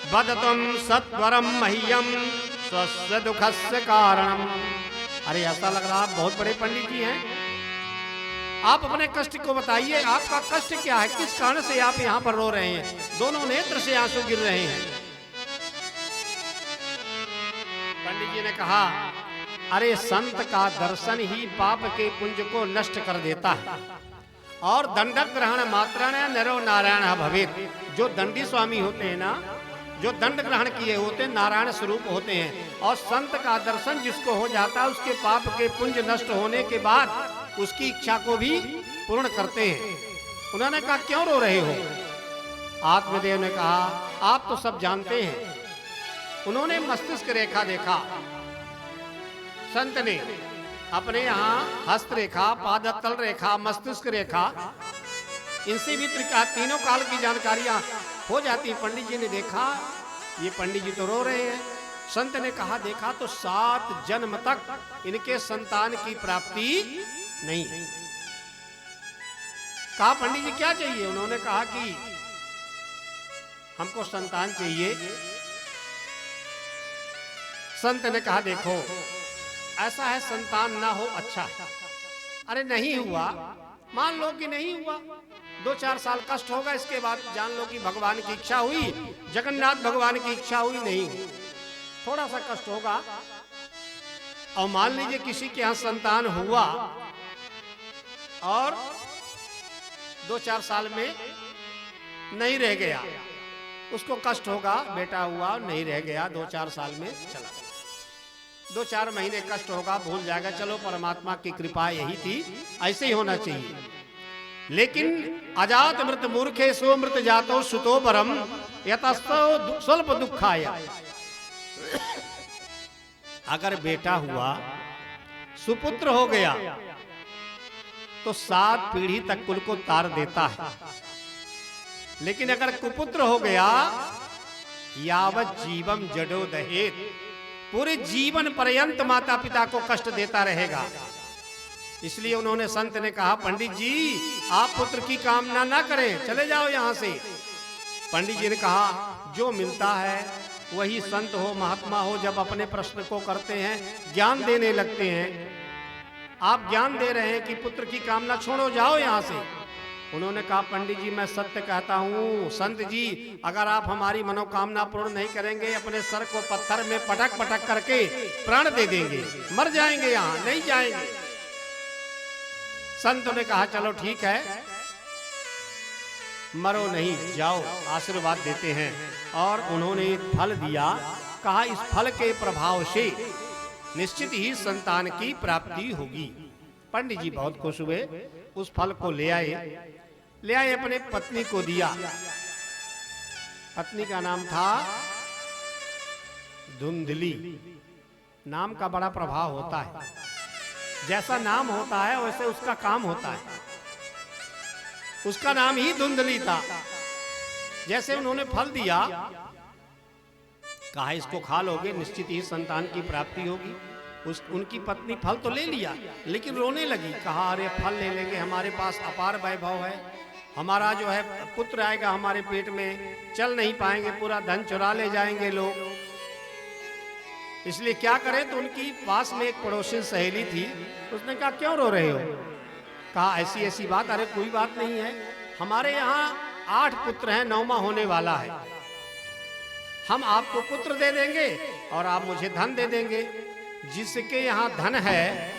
बदतम सत्वरम मह्यम स्वस्य दुखस्य कारणम। अरे ऐसा लग रहा आप बहुत बड़े पंडित जी हैं, आप अपने कष्ट को बताइए, आपका कष्ट क्या है, किस कारण से आप यहाँ पर रो रहे हैं। दोनों नेत्र से आंसू गिर रहे हैं। पंडित जी ने कहा अरे संत का दर्शन ही पाप के पुंज को नष्ट कर देता है, और दंडक ग्रहण मात्रा ने नरो नारायण भवेत। जो दंडी स्वामी होते हैं ना, जो दंड ग्रहण किए होते हैं, नारायण स्वरूप होते हैं, और संत का दर्शन जिसको हो जाता है, उसके पाप के पुंज नष्ट होने के बाद उसकी इच्छा को भी पूर्ण करते हैं। उन्होंने कहा क्यों रो रहे हो? आत्मदेव ने कहा आप तो सब जानते हैं। उन्होंने मस्तिष्क रेखा देखा, संत ने अपने यहाँ हस्त रेखा, पादतल रेखा, मस्तिष्क रेखा, इनसे भी तीनों काल की जानकारियां हो जाती। पंडित जी ने देखा ये पंडित जी तो रो रहे हैं। संत ने कहा देखा तो 7 जन्म तक इनके संतान की प्राप्ति नहीं। कहा पंडित जी क्या चाहिए? उन्होंने कहा कि हमको संतान चाहिए। संत ने कहा देखो ऐसा है, संतान ना हो अच्छा। अरे नहीं हुआ, मान लो कि नहीं हुआ, 2-4 साल कष्ट होगा, इसके बाद जान लो कि भगवान की इच्छा हुई, जगन्नाथ भगवान की इच्छा हुई, नहीं हुई, थोड़ा सा कष्ट होगा। और मान लीजिए किसी के यहाँ संतान हुआ और 2-4 साल में नहीं रह गया, उसको कष्ट होगा। बेटा हुआ नहीं रह गया, 2-4 साल में चला, 2-4 महीने कष्ट होगा, भूल जाएगा, चलो परमात्मा की कृपा यही थी, ऐसे ही होना चाहिए। लेकिन अजात मृत मूर्खे सो मृत जातो सुतो परम, यतस्व स्वल्प दुखाय। अगर बेटा हुआ, सुपुत्र हो गया, तो 7 पीढ़ी तक कुल को तार देता है। लेकिन अगर कुपुत्र हो गया, यावत जीवम जडो दहेत, पूरे जीवन पर्यंत माता पिता को कष्ट देता रहेगा। इसलिए उन्होंने संत ने कहा, पंडित जी आप पुत्र की कामना ना करें, चले जाओ यहां से। पंडित जी ने कहा, जो मिलता है वही संत हो महात्मा हो जब अपने प्रश्न को करते हैं, ज्ञान देने लगते हैं। आप ज्ञान दे रहे हैं कि पुत्र की कामना छोड़ो, जाओ यहां से। उन्होंने कहा, पंडित जी मैं सत्य कहता हूं, संत जी अगर आप हमारी मनोकामना पूर्ण नहीं करेंगे, अपने सर को पत्थर में पटक पटक करके प्राण दे देंगे, मर जाएंगे, यहां नहीं जाएंगे। संतों ने कहा, चलो ठीक है, मरो नहीं, जाओ, आशीर्वाद देते हैं। और उन्होंने एक फल दिया, कहा इस फल के प्रभाव से निश्चित ही संतान की प्राप्ति होगी। पंडित जी बहुत खुश हुए, उस फल को ले आए अपने पत्नी को दिया। पत्नी का नाम था धुंधली। नाम का बड़ा प्रभाव होता है, जैसा नाम होता है वैसे उसका काम होता है। उसका नाम ही धुंधली था। जैसे उन्होंने फल दिया, कहा इसको खा लोगे निश्चित ही संतान की प्राप्ति होगी। उनकी पत्नी फल तो ले लिया, लेकिन रोने लगी। कहा, अरे फल ले लेंगे, हमारे पास अपार वैभव है, हमारा जो है पुत्र आएगा हमारे पेट में, चल नहीं पाएंगे, पूरा धन चुरा ले जाएंगे लोग। इसलिए क्या करें। तो उनकी पास में एक पड़ोसी सहेली थी, उसने कहा, क्यों रो रहे हो? कहा, ऐसी ऐसी बात। अरे कोई बात नहीं है, हमारे यहाँ 8 पुत्र हैं, 9वां होने वाला है, हम आपको पुत्र दे देंगे और आप मुझे धन दे देंगे। जिसके यहाँ धन है,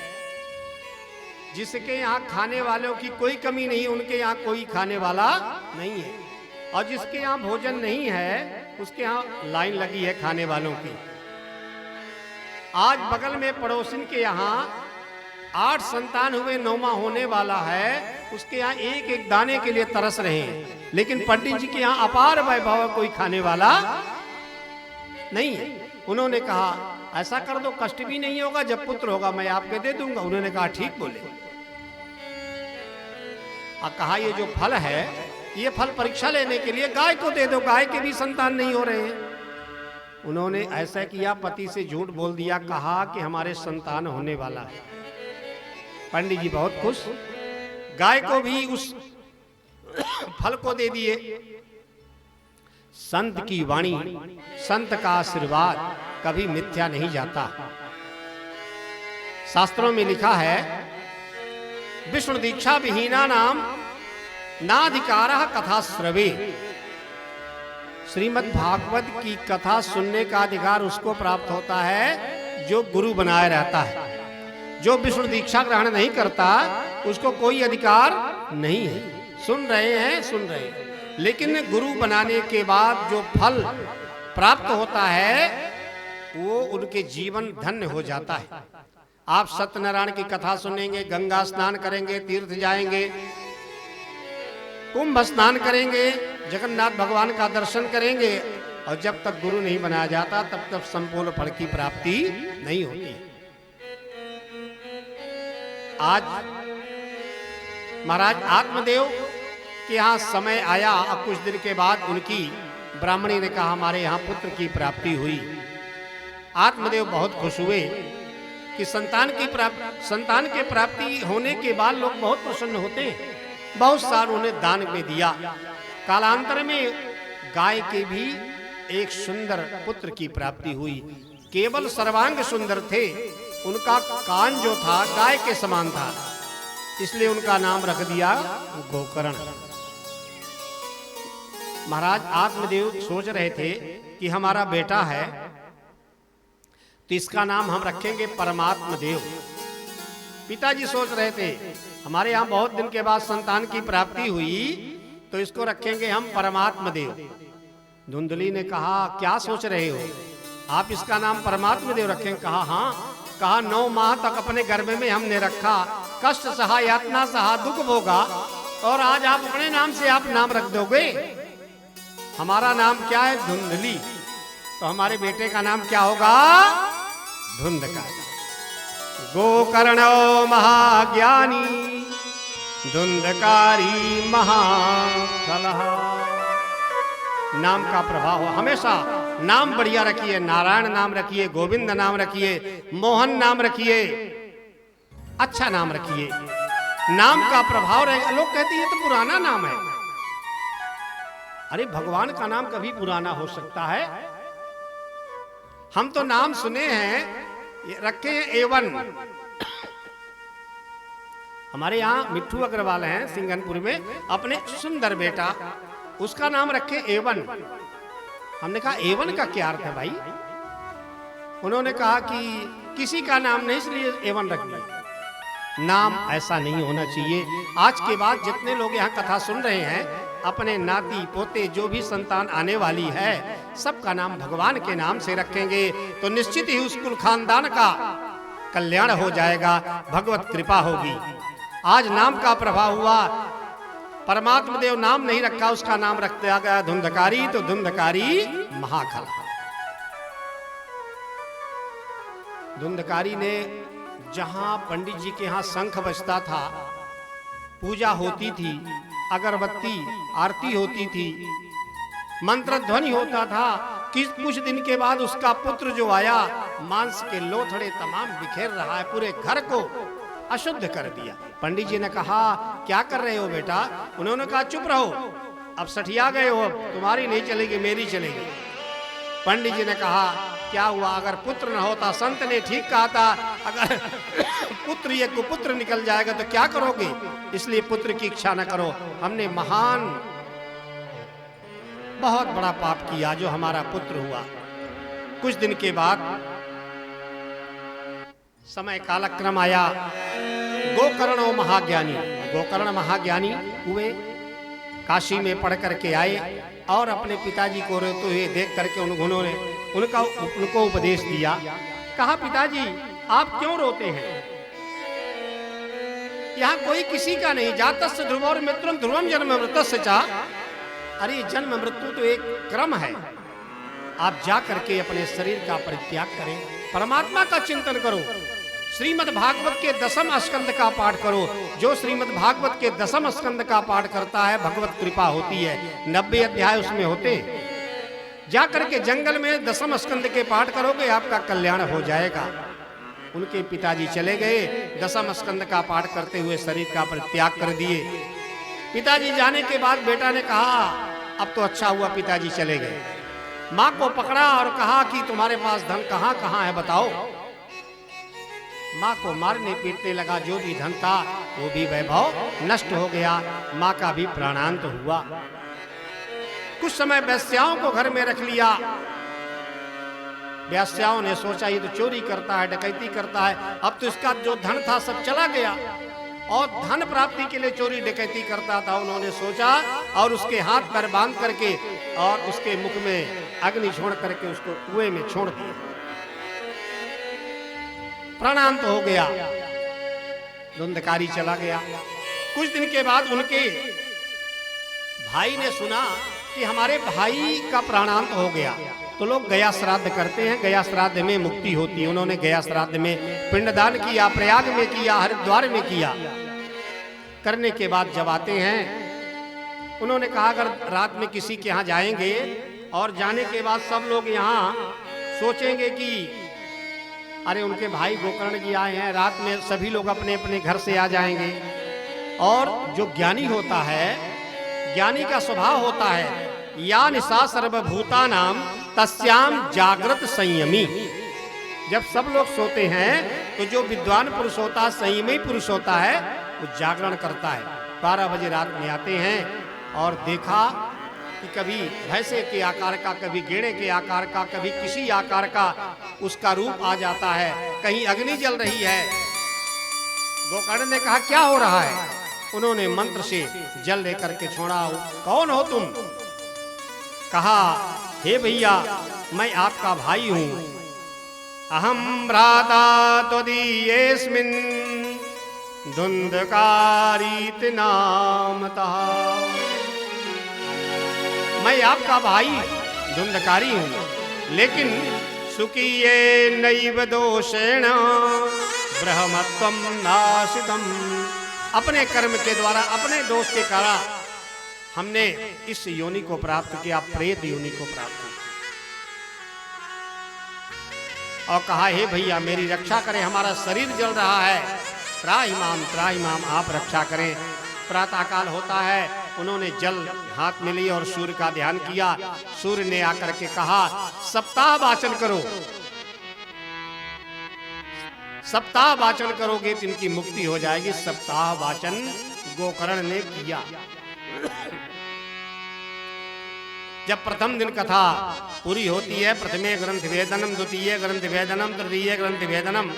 जिसके यहाँ खाने वालों की कोई कमी नहीं, उनके यहाँ कोई खाने वाला नहीं है। और जिसके यहाँ भोजन नहीं है, उसके यहाँ लाइन लगी है खाने वालों की। आज बगल में पड़ोसिन के यहाँ 8 संतान हुए, 9वां होने वाला है, उसके यहाँ एक एक दाने के लिए तरस रहे हैं। लेकिन पंडित जी के यहाँ अपार वैभव, कोई खाने वाला नहीं है। उन्होंने कहा, ऐसा कर दो, कष्ट भी नहीं होगा, जब पुत्र होगा मैं आपके दे दूंगा। उन्होंने कहा, ठीक बोले। कहा, ये जो फल है, ये फल परीक्षा लेने के लिए गाय को दे दो, गाय के भी संतान नहीं हो रहे हैं। उन्होंने ऐसा किया, पति से झूठ बोल दिया, कहा कि हमारे संतान होने वाला है। पंडित जी बहुत खुश, गाय को भी उस फल को दे दिए। संत की वाणी, संत का आशीर्वाद कभी मिथ्या नहीं जाता। शास्त्रों में लिखा है, विष्णु दीक्षा विहीना नाम नाधिकारः कथा श्रवे। श्रीमद् भागवत की कथा सुनने का अधिकार उसको प्राप्त होता है जो गुरु बनाए रहता है। जो विष्णु दीक्षा ग्रहण नहीं करता, उसको कोई अधिकार नहीं है। सुन रहे हैं, लेकिन गुरु बनाने के बाद जो फल प्राप्त होता है, वो उनके जीवन धन्य हो जाता है। आप सत्यनारायण की कथा सुनेंगे, गंगा स्नान करेंगे, तीर्थ जाएंगे, कुंभ स्नान करेंगे, जगन्नाथ भगवान का दर्शन करेंगे, और जब तक गुरु नहीं बनाया जाता तब तक संपूर्ण फल की प्राप्ति नहीं होती। आज महाराज आत्मदेव के यहाँ समय आया, और कुछ दिन के बाद उनकी ब्राह्मणी ने कहा, हमारे यहाँ पुत्र की प्राप्ति हुई। आत्मदेव बहुत खुश हुए कि संतान के प्राप्ति होने के बाद लोग बहुत प्रसन्न होते हैं। बहुत सारा उन्हें दान में दिया। कालांतर में गाय के भी एक सुंदर पुत्र की प्राप्ति हुई। केवल सर्वांग सुंदर थे, उनका कान जो था गाय के समान था, इसलिए उनका नाम रख दिया गोकर्ण। महाराज आत्मदेव सोच रहे थे कि हमारा बेटा है तो इसका नाम हम रखेंगे परमात्मा देव। पिताजी सोच रहे थे हमारे यहाँ बहुत दिन के बाद संतान की प्राप्ति हुई तो इसको रखेंगे हम परमात्मा देव। धुंधली ने कहा, क्या सोच रहे हो आप, इसका नाम परमात्मा देव रखेंगे? कहा हाँ। कहा 9 माह तक अपने गर्भ में हमने रखा, कष्ट सहा, यातना सहा, दुख भोगा, और आज आप अपने नाम से आप नाम रख दोगे? हमारा नाम क्या है? धुंधली। तो हमारे बेटे का नाम क्या होगा? धुंधकारी। गोकर्णो महाज्ञानी धुंधकारी महाकलह। नाम का प्रभाव हो हमेशा। नाम बढ़िया रखिए, नारायण नाम रखिए, गोविंद नाम रखिए, मोहन नाम रखिए, अच्छा नाम रखिए। नाम का प्रभाव रहेगा। लोग कहते हैं ये तो पुराना नाम है। अरे भगवान का नाम कभी पुराना हो सकता है? हम तो नाम सुने हैं, रखे हैं एवन। हमारे यहाँ मिट्ठू अग्रवाल हैं सिंगनपुर में, अपने सुंदर बेटा उसका नाम रखे एवन। हमने कहा एवन का क्या अर्थ है भाई? उन्होंने कहा कि किसी का नाम नहीं इसलिए एवन रख दिया। नाम ऐसा नहीं होना चाहिए। आज के बाद जितने लोग यहाँ कथा सुन रहे हैं, अपने नाती पोते जो भी संतान आने वाली है, सबका नाम भगवान के नाम से रखेंगे तो निश्चित ही उस कुल खानदान का कल्याण हो जाएगा, भगवत कृपा होगी। आज नाम का प्रभाव हुआ। परमात्मा देव नाम नहीं रखा, उसका नाम रख दिया गया धुंधकारी, तो धुंधकारी महाकलह। धुंधकारी ने जहां पंडित जी के यहाँ शंख बजता था, पूजा होती थी, अगरबत्ती आरती होती थी, मंत्र ध्वनि होता था, कुछ दिन के बाद उसका पुत्र जो आया, मांस के लोथड़े तमाम बिखेर रहा है, पूरे घर को अशुद्ध कर दिया। पंडित जी ने कहा क्या कर रहे हो बेटा? उन्होंने कहा चुप रहो, अब सठिया गए हो, तुम्हारी नहीं चलेगी मेरी चलेगी। पंडित जी ने कहा क्या हुआ? अगर पुत्र न होता, संत ने ठीक कहा था, अगर पुत्र ये कुपुत्र निकल जाएगा तो क्या करोगे? इसलिए पुत्र की इच्छा न करो। हमने महान बहुत बड़ा पाप किया जो हमारा पुत्र हुआ। कुछ दिन के बाद समय कालक्रम आया, गोकर्ण महाज्ञानी, गोकर्ण महाज्ञानी हुए, काशी में पढ़ करके आए और अपने पिताजी को रोते हुए देख करके उन्होंने उनको उपदेश दिया। कहा पिताजी आप क्यों रोते हैं? यहाँ कोई किसी का नहीं, जातस्य ध्रुवोर मित्रम ध्रुवम जन्म मृतस्य चा। अरे जन्म मृत्यु तो एक क्रम है। आप जा करके अपने शरीर का परित्याग करें, परमात्मा का चिंतन करो, श्रीमद् भागवत के 10वें स्कंद का पाठ करो। जो श्रीमद् भागवत के 10वें स्कंद का पाठ करता है, भगवत कृपा होती है। 90 अध्याय उसमें होते। जा करके जंगल में 10वें स्कंद के पाठ करोगे, आपका कल्याण हो जाएगा। उनके पिताजी चले गए, 10वें स्कंद का पाठ करते हुए शरीर का परित्याग कर दिए। पिताजी जाने के बाद बेटा ने कहा अब तो अच्छा हुआ पिताजी चले गए। माँ को पकड़ा और कहा कि तुम्हारे पास धन कहाँ कहाँ है बताओ। माँ को मारने पीटने लगा, जो भी धन था वो भी वैभव नष्ट हो गया, माँ का भी प्राणांत हुआ। कुछ समय वेश्याओं को घर में रख लिया। वेश्याओं ने सोचा ये तो चोरी करता है, डकैती करता है, अब तो इसका जो धन था सब चला गया और धन प्राप्ति के लिए चोरी डकैती करता था। उन्होंने सोचा और उसके हाथ पैर बांध करके और उसके मुख में अग्नि छोड़ करके उसको कुएं में छोड़ दिया। प्राणांत हो गया, धुंधकारी चला गया। कुछ दिन के बाद उनके भाई ने सुना कि हमारे भाई का प्राणांत हो गया, तो लोग गया श्राद्ध करते हैं, गया श्राद्ध में मुक्ति होती है। उन्होंने गया श्राद्ध में पिंडदान किया, प्रयाग में किया, हरिद्वार में किया। करने के बाद जब आते हैं, उन्होंने कहा अगर रात में किसी के यहाँ जाएंगे और जाने के बाद सब लोग यहाँ सोचेंगे कि अरे उनके भाई गोकर्ण जी आए हैं, रात में सभी लोग अपने अपने घर से आ जाएंगे। और जो ज्ञानी होता है, ज्ञानी का स्वभाव होता है या निशा सर्वभूतानाम तस्याम जागृत संयमी। जब सब लोग सोते हैं तो जो विद्वान पुरुष होता है, संयमी पुरुष होता है, वो जागरण करता है। 12 बजे रात में आते हैं और देखा कि कभी भैंसे के आकार का, कभी गेड़े के आकार का, कभी किसी आकार का उसका रूप आ जाता है, कहीं अग्नि जल रही है। गोकर्ण ने कहा क्या हो रहा है? उन्होंने मंत्र से जल लेकर के छोड़ा। कौन हो तुम? कहा हे भैया मैं आपका भाई हूं। अहम भ्राता त्वदीयेस्मिन् धुंधकारीति नामतः। मैं आपका भाई धुंधकारी हूं, लेकिन सुकीये नैव दोषेण ब्रह्मत्वम नाशितम। अपने कर्म के द्वारा, अपने दोष के कारण हमने इस योनि को प्राप्त किया, प्रेत योनि को प्राप्त किया। और कहा, हे भैया मेरी रक्षा करें, हमारा शरीर जल रहा है, त्राहिमाम आप रक्षा करें। प्रातःकाल होता है, उन्होंने जल हाथ में ली और सूर्य का ध्यान किया। सूर्य ने आकर के कहा, सप्ताह वाचन करो, सप्ताह वाचन करोगे तो इनकी मुक्ति हो जाएगी। सप्ताह वाचन गोकर्ण ने किया। जब प्रथम दिन कथा पूरी होती है, प्रथमे ग्रंथ भेदनम, द्वितीय ग्रंथ भेदनम, तृतीय ग्रंथ भेदनम,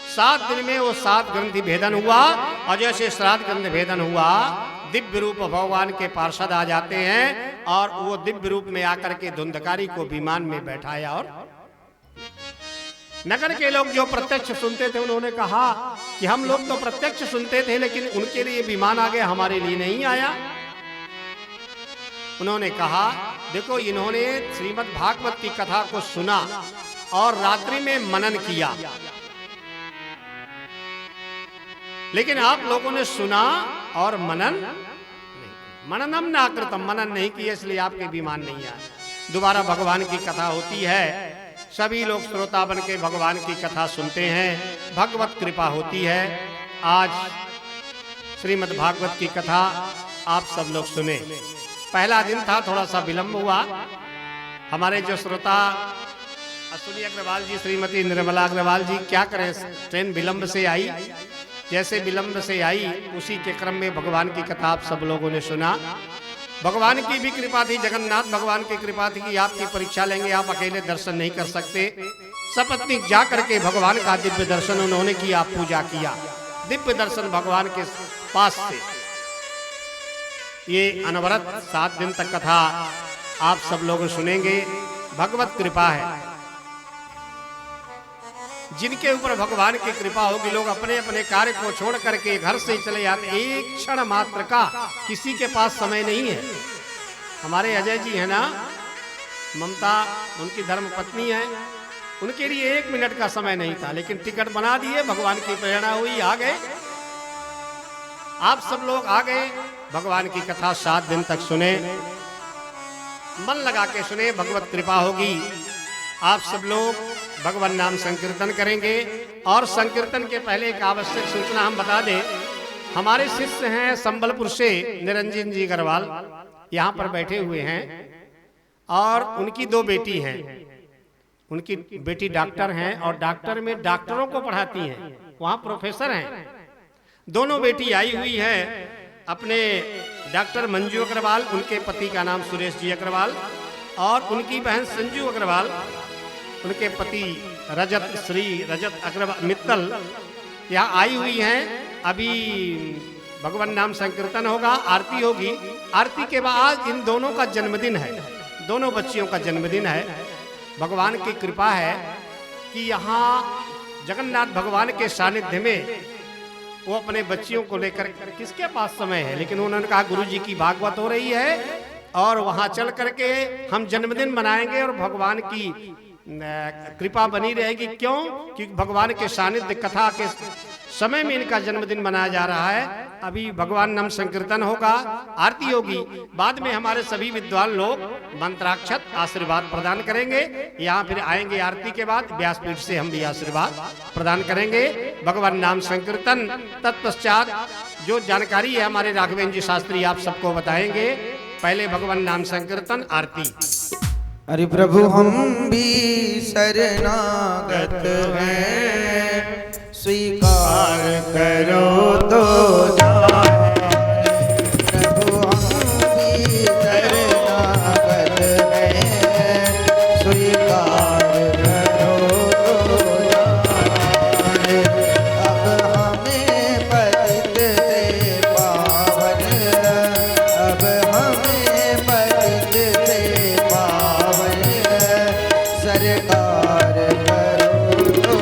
7 दिन में वो 7 ग्रंथि भेदन हुआ। और जैसे 7 ग्रंथ भेदन हुआ, दिव्य रूप भगवान के पार्षद आ जाते हैं और वो दिव्य रूप में आकर के धुंधकारी को विमान में बैठाया। और नगर के लोग जो प्रत्यक्ष सुनते थे, उन्होंने कहा कि हम लोग तो प्रत्यक्ष सुनते थे, लेकिन उनके लिए विमान आ गया, हमारे लिए नहीं आया। उन्होंने कहा, देखो इन्होंने श्रीमद् भागवत की कथा को सुना और रात्रि में मनन किया, लेकिन आप लोगों ने सुना और मनन नहीं। मननम ना कृतम, मनन नहीं किया, इसलिए आपके विमान नहीं आए। दोबारा भगवान की कथा होती है, सभी लोग श्रोता बन के भगवान की कथा सुनते हैं, भगवत कृपा होती है। आज श्रीमद् भागवत की कथा आप सब लोग सुने। पहला दिन था, थोड़ा सा विलंब हुआ। हमारे जो श्रोता अश्विनी अग्रवाल जी, श्रीमती निर्मला अग्रवाल जी, क्या करें, ट्रेन विलंब से आई। जैसे विलंब से आई, उसी के क्रम में भगवान की कथा आप सब लोगों ने सुना। भगवान की भी कृपा थी, जगन्नाथ भगवान की कृपा थी कि आपकी परीक्षा लेंगे, आप अकेले दर्शन नहीं कर सकते। सपत्नीक जा करके भगवान का दिव्य दर्शन उन्होंने किया, पूजा किया, दिव्य दर्शन भगवान के पास से। ये अनवरत 7 दिन तक कथा आप सब लोग सुनेंगे। भगवत कृपा है, जिनके ऊपर भगवान की कृपा होगी, लोग अपने अपने कार्य को छोड़ करके घर से चले जाते। एक क्षण मात्र का किसी के पास समय नहीं है। हमारे अजय जी है ना, ममता उनकी धर्म पत्नी है, उनके लिए 1 मिनट का समय नहीं था, लेकिन टिकट बना दिए, भगवान की प्रेरणा हुई, आ गए। आप सब लोग आ गए, भगवान की कथा 7 दिन तक सुने, मन लगा के सुने, भगवत कृपा होगी। आप सब लोग भगवान नाम संकीर्तन करेंगे। और संकीर्तन के पहले एक आवश्यक सूचना हम बता दें, हमारे शिष्य हैं संबलपुर से निरंजन जी अग्रवाल, यहाँ पर बैठे हुए हैं, और उनकी 2 बेटी हैं। उनकी बेटी डॉक्टर हैं और डॉक्टर में डॉक्टरों को पढ़ाती हैं, वहाँ प्रोफेसर हैं। दोनों बेटी आई हुई है, अपने डॉक्टर मंजू अग्रवाल, उनके पति का नाम सुरेश जी अग्रवाल, और उनकी बहन संजू अग्रवाल, उनके पति श्री रजत अग्रवाल मित्तल यहाँ आई हुई हैं। अभी भगवान नाम संकीर्तन होगा, आरती होगी। आरती के बाद इन दोनों का जन्मदिन है, दोनों बच्चियों का जन्मदिन है। भगवान की कृपा है कि यहाँ जगन्नाथ भगवान के सानिध्य में वो अपने बच्चियों को लेकर, किसके पास समय है, लेकिन उन्होंने कहा गुरुजी की भागवत हो रही है और वहाँ चल करके हम जन्मदिन मनाएंगे और भगवान की कृपा बनी रहेगी। क्यों? क्योंकि भगवान के सानिध्य कथा के समय में इनका जन्मदिन मनाया जा रहा है। अभी भगवान नाम संकीर्तन होगा, आरती होगी, बाद में हमारे सभी विद्वान लोग मंत्राक्षत आशीर्वाद प्रदान करेंगे। यहाँ फिर आएंगे आरती के बाद, व्यासपीठ से हम भी आशीर्वाद प्रदान करेंगे। भगवान नाम संकीर्तन तत्पश्चात जो जानकारी है हमारे राघवेंद्र जी शास्त्री आप सबको बताएंगे। पहले भगवान नाम संकीर्तन, आरती। अरे प्रभु हम भी शरणागत हैं, स्वीकार करो तो प्रभु हम भी शरणागत हैं, स्वीकार करो तो अब हमें पतित से पावन, अब हमें पतित से पावन सरकार करो तो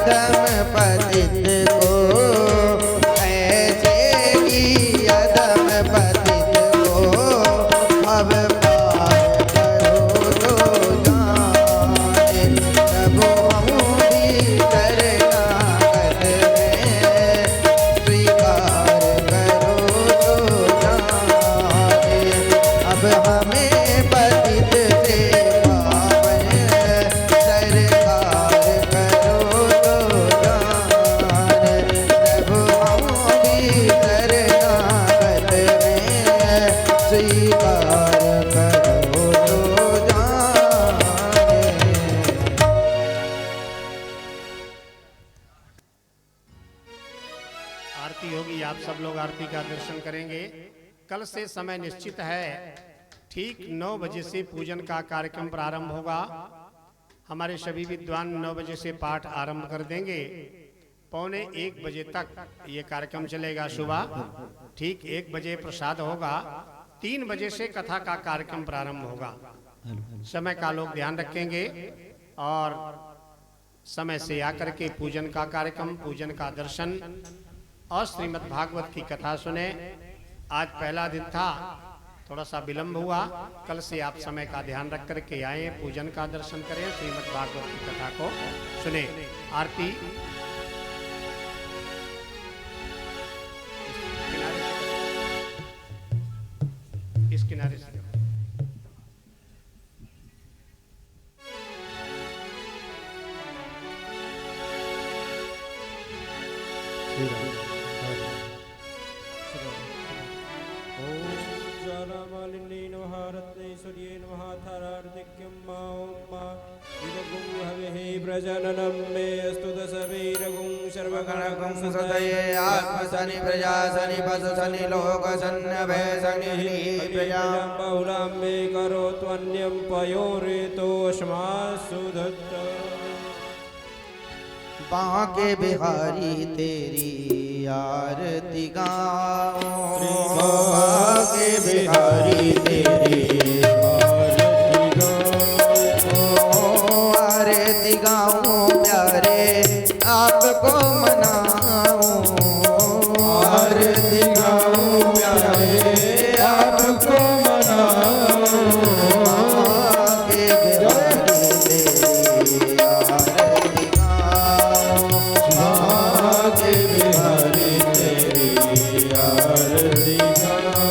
अधम पतित को, ऐसे ही अधम पतित को अब पार करो तो जाने। प्रभु हम भी करना कद में, स्वीकार करो तो जाने। अब हमें पतित से पावन सरकार करो तो जाने। प्रभु हम भी करना कद में, स्वीकार करो तो जाने। आरती होगी, आप सब लोग आरती का दर्शन करेंगे। कल से समय निश्चित है, ठीक 9 बजे से पूजन का कार्यक्रम प्रारंभ होगा। हमारे सभी विद्वान 9 बजे से पाठ आरंभ कर देंगे। 12:45 बजे तक ये कार्यक्रम चलेगा सुबह। ठीक 1 बजे प्रसाद होगा। 3 बजे से कथा का कार्यक्रम प्रारंभ होगा। समय का लोग ध्यान रखेंगे और समय से आकर के पूजन का कार्यक्रम, पूजन का दर्शन और श्रीमद् भागवत की कथा सुने। आज पहला दिन था, थोड़ा सा विलंब हुआ। कल से आप समय का ध्यान रख करके आए, पूजन का दर्शन करें, श्रीमद् भागवत की कथा को सुने। आरती इस किनारे से श्री राम। ज्वालामालिन्ये नमः रत्नेश्वर्ये नमः थारार्तिक्यं मा इदगुं हविः प्रजननं मे अस्तु दशवीरगुं सर्वगणगुं सदये आत्मसनि प्रजासनि पशुसनि लोकसन्नभे सनि प्रजा बहुलां मे करोत्वन्यं पयोरेतोऽस्मासु दत्त। बांके बिहारी तेरी आरती गाओ, बांके बिहारी तेरी आरती गाऊं प्यारे आपको मनाऊं, आरती गाऊं प्यारे आपको मनाऊं। बांके बिहारी तेरी आरती गाऊं, बांके बिहारी तेरी आरती गाऊं।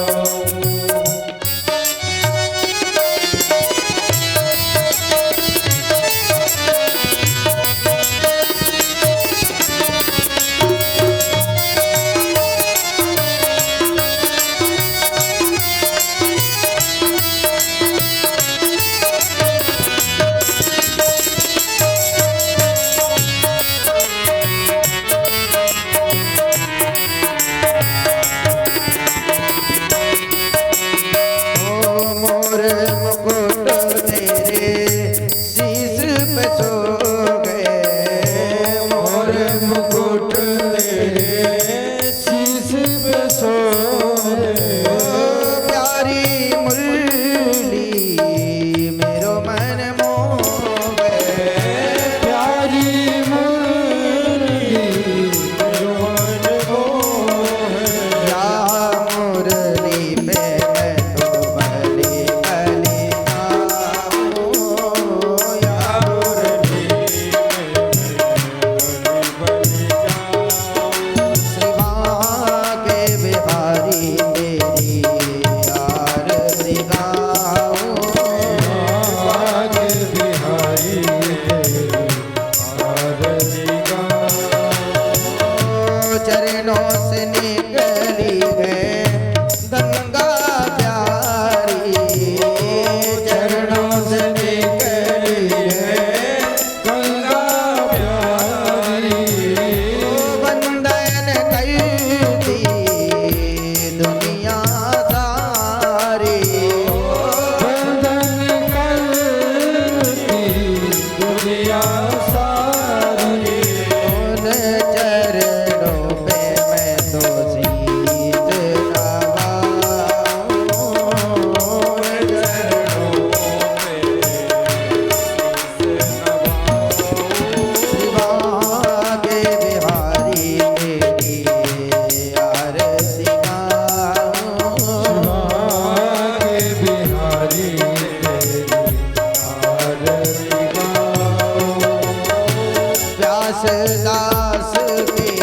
व्यास दास के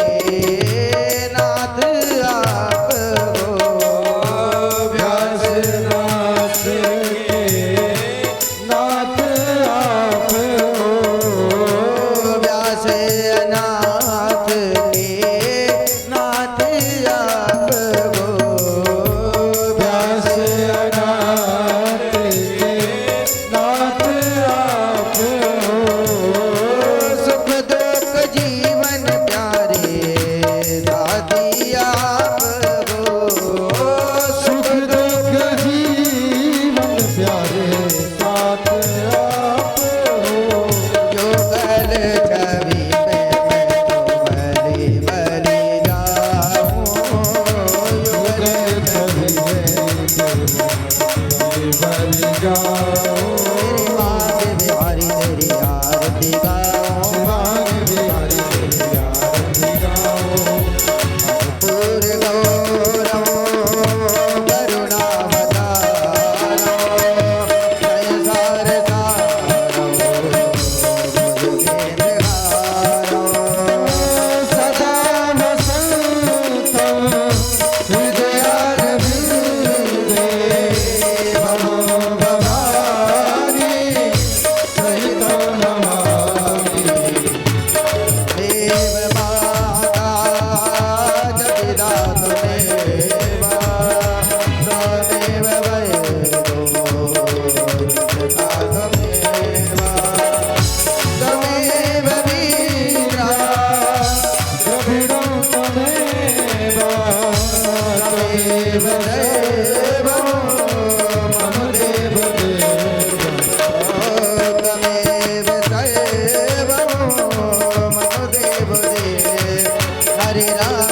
नाथ आप हो व्यास दास के नाथ आप हो व्यास अनाथ के नाथ आप हो व्यास अनाथ के नाथ आप हो सुख दुख जीवन प्यारे दादी आप हो सुख दुख जीवन प्यारे साथ आप हो जो कल छवि में मैं तो बलि बलि जाऊं जो कल छवि बल जाओ तेरी माँ के बिहारी तेरी आरती गाऊं पूर गौरव करुणावतारो संसार सारो भुजगेन्द्रहारो सदा वसंत हृदयारविंदे भवो भवानी सहित नमामि देव माता जगदात देवा त्वमेव वैदो जगदात्मेवा त्वमेव वीरा द्रविडं तमेव त्वमेव दैवं मम देवदेव त्वमेव दैवं मम देवदेव हरे राम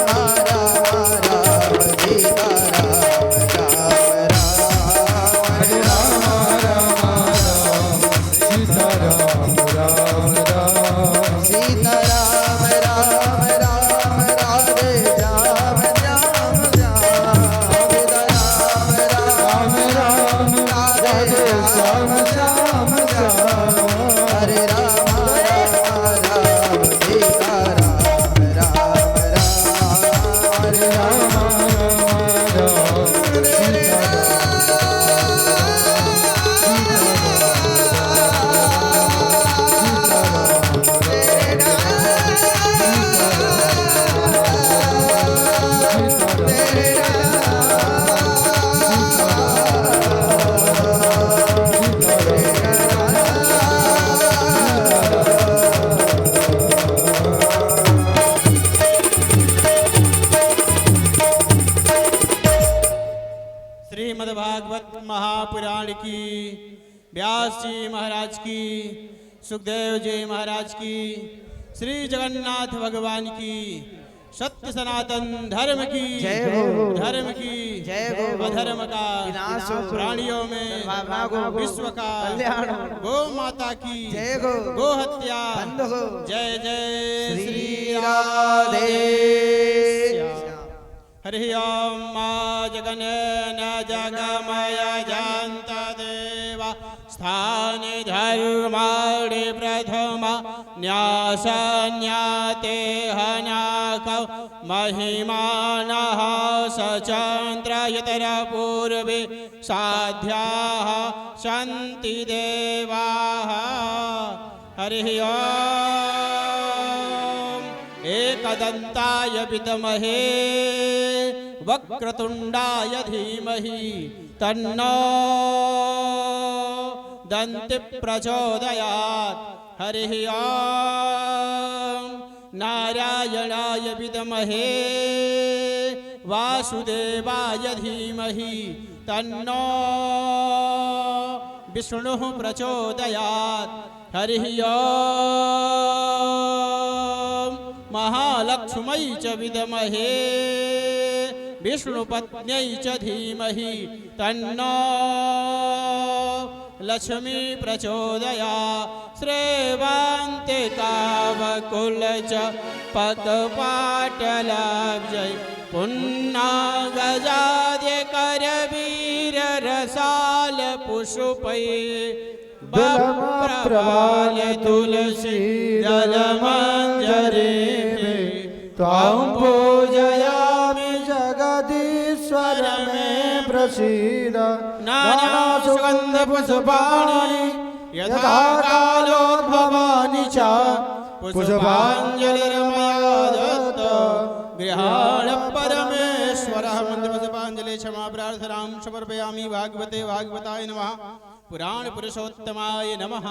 राम राम सीता राम राम राम हरे राम राम राम सीता राम राम राम सीता राम राम राम राधे राम राम राम सीता राम राम राम राधे श्याम श्याम श्याम हरे राम राम सीता राम राम राम हरे राम राम राम सीता श्रीमद्भागवत महापुराण की, व्यास जी महाराज की, सुखदेव जी महाराज की, श्री जगन्नाथ भगवान की, सत्य सनातन धर्म की जय हो। धर्म की जय हो। अधर्म का विनाश हो। प्राणियों में भावना को। विश्व का कल्याण हो। गो माता की जय हो। गो हत्या बंद हो। जय जय श्री राधे हरि ओम मा जगन्नाथ जगमय जानत देवा स्थान धर्माणि प्रथम न्यासन्याते हनाक महिमानः सचन्द्र यतर पूर्वे साध्याः सन्ति देवाः हरि ओम एकदन्ताय विद्महे वक्रतुण्डाय धीमहि तन्नो दन्ति प्रचोदयात् हरिः ओम नारायणाय विद्महे वासुदेवाय धीमहि तन्नो विष्णुः प्रचोदयात् हरिः ओम महालक्ष्मै च विद्महे विष्णुपत्न्यै च धीमहि तन्नो लक्ष्मी प्रचोदयात् श्रेवान्तिकावकुल च पकपाटलाब्जै पुन्नागजाद्य करवीर रसाल पुष्पै बप्रवाल तुलसी दलमञ्ज त्वां पूजयामि जगदीश्वर मे प्रसीद नानासुगन्धपुष्पाणि यथा कालोद्भवानि च पुष्पाञ्जलिर्मया दत्त गृहाण परमेश्वरः मन्त्रपुष्पाञ्जलि क्षमा प्रार्थनां समर्पयामि। भागवते भागवताय नमः। पुराण पुरुषोत्तमाय नमः।